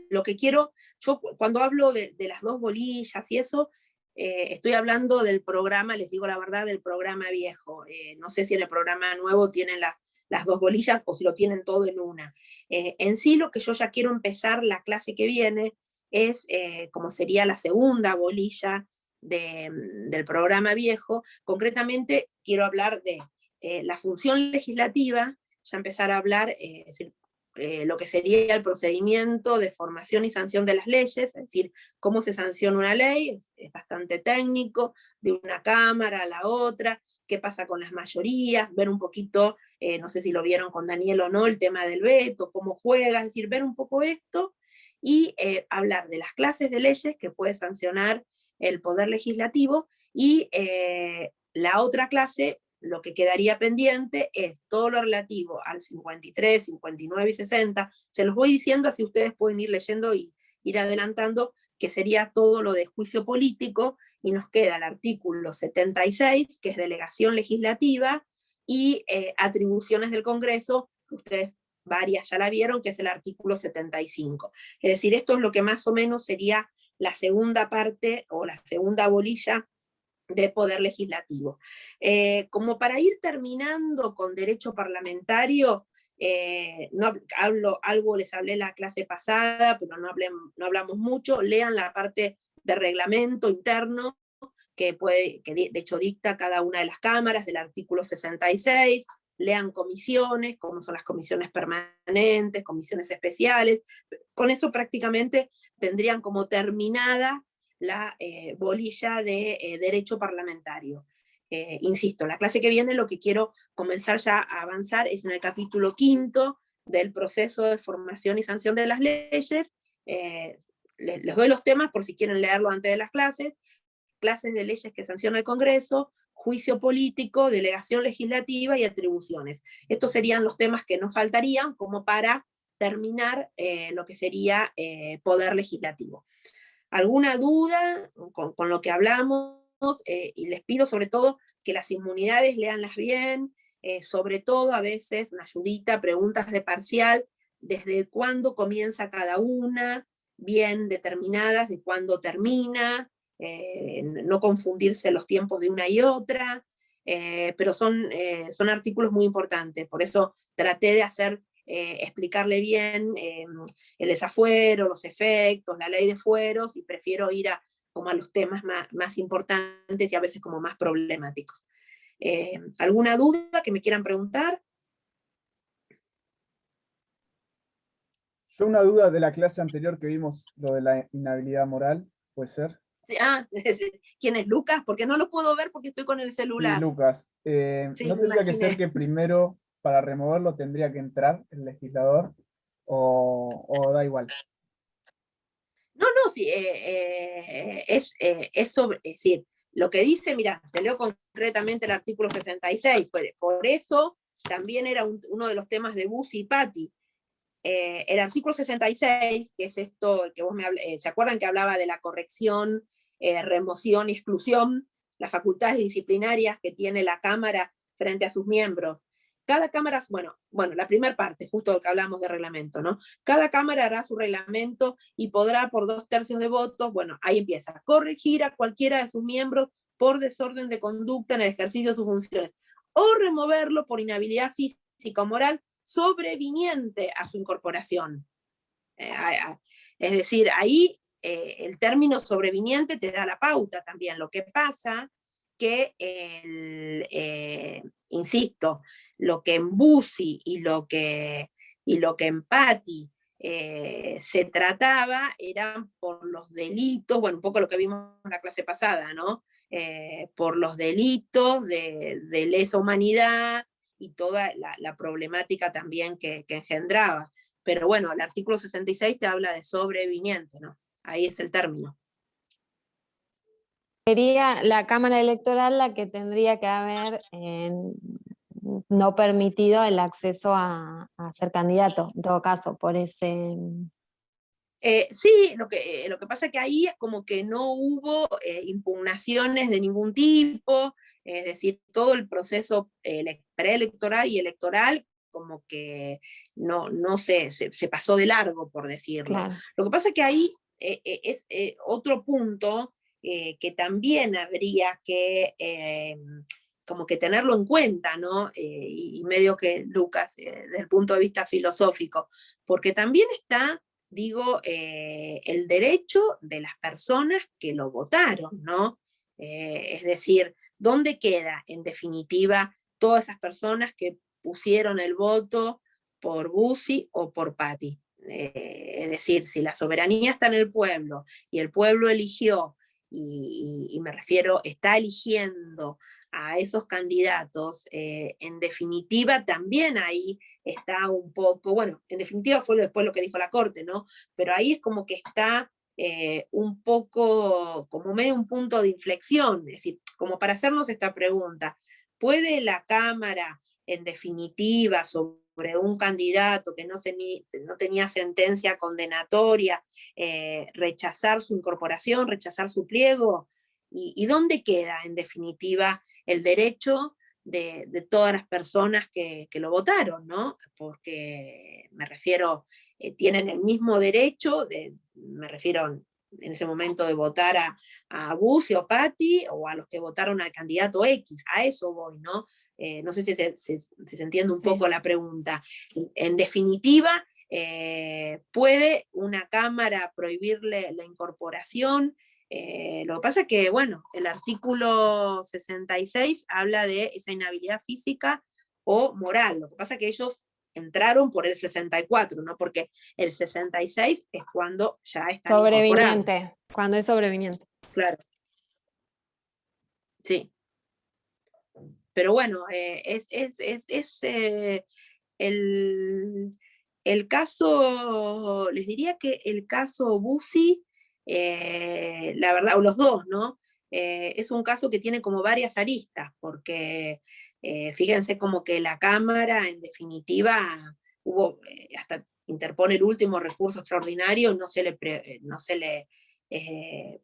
lo que quiero, yo cuando hablo de las dos bolillas y eso, Estoy hablando del programa, les digo la verdad, del programa viejo. No sé si en el programa nuevo tienen las dos bolillas o si lo tienen todo en una. En sí, lo que yo ya quiero empezar la clase que viene es, como sería la segunda bolilla del programa viejo. Concretamente, quiero hablar de la función legislativa, ya empezar a hablar, es decir, lo que sería el procedimiento de formación y sanción de las leyes, es decir, cómo se sanciona una ley, es bastante técnico, de una cámara a la otra, qué pasa con las mayorías, ver un poquito, no sé si lo vieron con Daniel o no, el tema del veto, cómo juega, es decir, ver un poco esto, y hablar de las clases de leyes que puede sancionar el Poder Legislativo, y la otra clase, lo que quedaría pendiente es todo lo relativo al 53, 59 y 60. Se los voy diciendo, así ustedes pueden ir leyendo y ir adelantando, que sería todo lo de juicio político, y nos queda el artículo 76, que es delegación legislativa, y atribuciones del Congreso, que ustedes varias ya la vieron, que es el artículo 75. Es decir, esto es lo que más o menos sería la segunda parte, o la segunda bolilla de poder legislativo. Como para ir terminando con derecho parlamentario, no algo les hablé la clase pasada, pero no hablamos mucho. Lean la parte de reglamento interno, que de hecho dicta cada una de las cámaras, del artículo 66, lean comisiones, como son las comisiones permanentes, comisiones especiales. Con eso prácticamente tendrían como terminada la bolilla de derecho parlamentario. Insisto, la clase que viene lo que quiero comenzar ya a avanzar es en el capítulo 5 del proceso de formación y sanción de las leyes. Les doy los temas por si quieren leerlo antes de las clases de leyes que sanciona el Congreso, juicio político, delegación legislativa y atribuciones. Estos serían los temas que nos faltarían como para terminar lo que sería poder legislativo. ¿Alguna duda con lo que hablamos? Y les pido sobre todo que las inmunidades leanlas bien, sobre todo a veces una ayudita, preguntas de parcial, desde cuándo comienza cada una, bien determinadas, de cuándo termina, no confundirse los tiempos de una y otra, pero son artículos muy importantes, por eso traté de explicarle bien el desafuero, los efectos, la ley de fueros, y prefiero ir como a los temas más importantes y a veces como más problemáticos. ¿Alguna duda que me quieran preguntar? Yo una duda de la clase anterior que vimos, lo de la inhabilidad moral, ¿puede ser? ¿Quién es Lucas? Porque no lo puedo ver porque estoy con el celular. Sí, Lucas. Sí, ¿No tendría que ser que primero, para removerlo, tendría que entrar el legislador? ¿O da igual? No, sí, es decir, lo que dice, mira, te leo concretamente el artículo 66, por eso también era uno de los temas de Bussi y Patti. El artículo 66, que es esto, que vos ¿se acuerdan que hablaba de la corrección, remoción y exclusión, las facultades disciplinarias que tiene la Cámara frente a sus miembros? Cada Cámara, bueno, la primera parte, justo lo que hablamos de reglamento, ¿no? Cada Cámara hará su reglamento y podrá, por 2/3 de votos, bueno, ahí empieza, corregir a cualquiera de sus miembros por desorden de conducta en el ejercicio de sus funciones, o removerlo por inhabilidad física o moral sobreviniente a su incorporación. Es decir, ahí el término sobreviniente te da la pauta también. Lo que pasa que, insisto, lo que en Bussi y lo que en Patti se trataba eran por los delitos, bueno, un poco lo que vimos en la clase pasada, ¿no? Por los delitos de lesa humanidad y toda la problemática también que engendraba. Pero bueno, el artículo 66 te habla de sobreviniente, ¿no? Ahí es el término. Sería la Cámara Electoral la que tendría que haber no permitido el acceso a ser candidato, en todo caso, por ese... Sí, lo que pasa es que ahí es como que no hubo impugnaciones de ningún tipo, es decir, todo el proceso preelectoral y electoral como que no se pasó de largo, por decirlo. Claro. Lo que pasa es que ahí es otro punto que también habría que como que tenerlo en cuenta, ¿no? Y medio que Lucas, desde el punto de vista filosófico, porque también está, digo, el derecho de las personas que lo votaron, ¿no? Es decir, ¿dónde queda, en definitiva, todas esas personas que pusieron el voto por Bussi o por Patti? Es decir, si la soberanía está en el pueblo y el pueblo eligió, y me refiero, está eligiendo a esos candidatos, en definitiva también ahí está un poco, bueno, en definitiva fue después lo que dijo la Corte, ¿no? Pero ahí es como que está un poco, como medio un punto de inflexión, es decir, como para hacernos esta pregunta, ¿puede la Cámara, en definitiva, sobre un candidato que no tenía sentencia condenatoria, rechazar su incorporación, rechazar su pliego? ¿Y dónde queda, en definitiva, el derecho de todas las personas que lo votaron, ¿no? Porque me refiero, tienen el mismo derecho, me refiero en ese momento de votar a Bussi o Patti, o a los que votaron al candidato X, a eso voy, ¿no? No sé si se entiende un poco la pregunta. En definitiva, ¿puede una Cámara prohibirle la incorporación? Lo que pasa es que, bueno, el artículo 66 habla de esa inhabilidad física o moral. Lo que pasa es que ellos entraron por el 64, ¿no? Porque el 66 es cuando ya están Sobreviniente, incorporados. cuando es sobreviniente. Claro. Sí. Pero bueno, el caso, les diría que el caso Bussi, la verdad, o los dos, ¿no? Es un caso que tiene como varias aristas, porque fíjense como que la Cámara, en definitiva, hasta interpone el último recurso extraordinario, no se le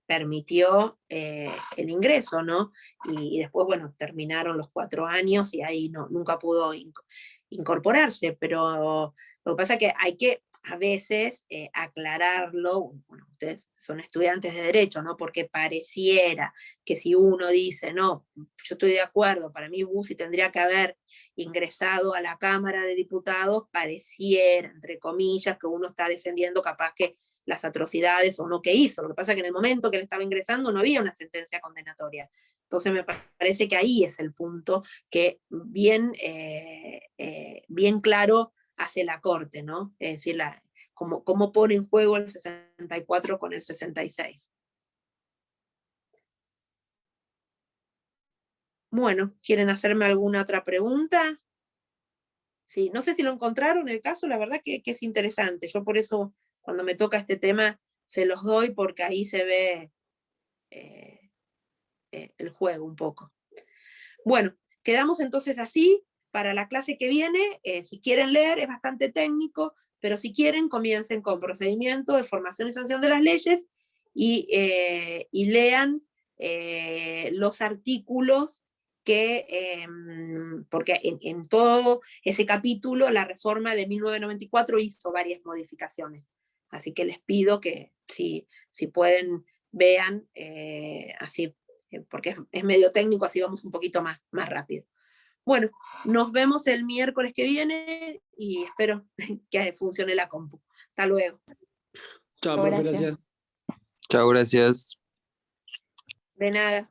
permitió el ingreso, ¿no? Y después, bueno, terminaron los 4 años y ahí nunca pudo incorporarse, pero lo que pasa es que hay que a veces aclararlo, bueno, ustedes son estudiantes de Derecho, ¿no? Porque pareciera que si uno dice, no, yo estoy de acuerdo, para mí Bussi tendría que haber ingresado a la Cámara de Diputados, pareciera, entre comillas, que uno está defendiendo capaz que las atrocidades o no que hizo. Lo que pasa es que en el momento que él estaba ingresando no había una sentencia condenatoria. Entonces me parece que ahí es el punto que bien claro hace la Corte, ¿no? Es decir, cómo pone en juego el 64 con el 66. Bueno, ¿quieren hacerme alguna otra pregunta? Sí, no sé si lo encontraron el caso, la verdad que es interesante. Yo por eso, cuando me toca este tema, se los doy porque ahí se ve el juego un poco. Bueno, quedamos entonces así. Para la clase que viene, si quieren leer, es bastante técnico, pero si quieren, comiencen con procedimiento de formación y sanción de las leyes y lean los artículos porque en todo ese capítulo, la reforma de 1994 hizo varias modificaciones. Así que les pido que si pueden, vean, así, porque es medio técnico, así vamos un poquito más rápido. Bueno, nos vemos el miércoles que viene y espero que funcione la compu. Hasta luego. Chao, profe, gracias. Chao, gracias. De nada.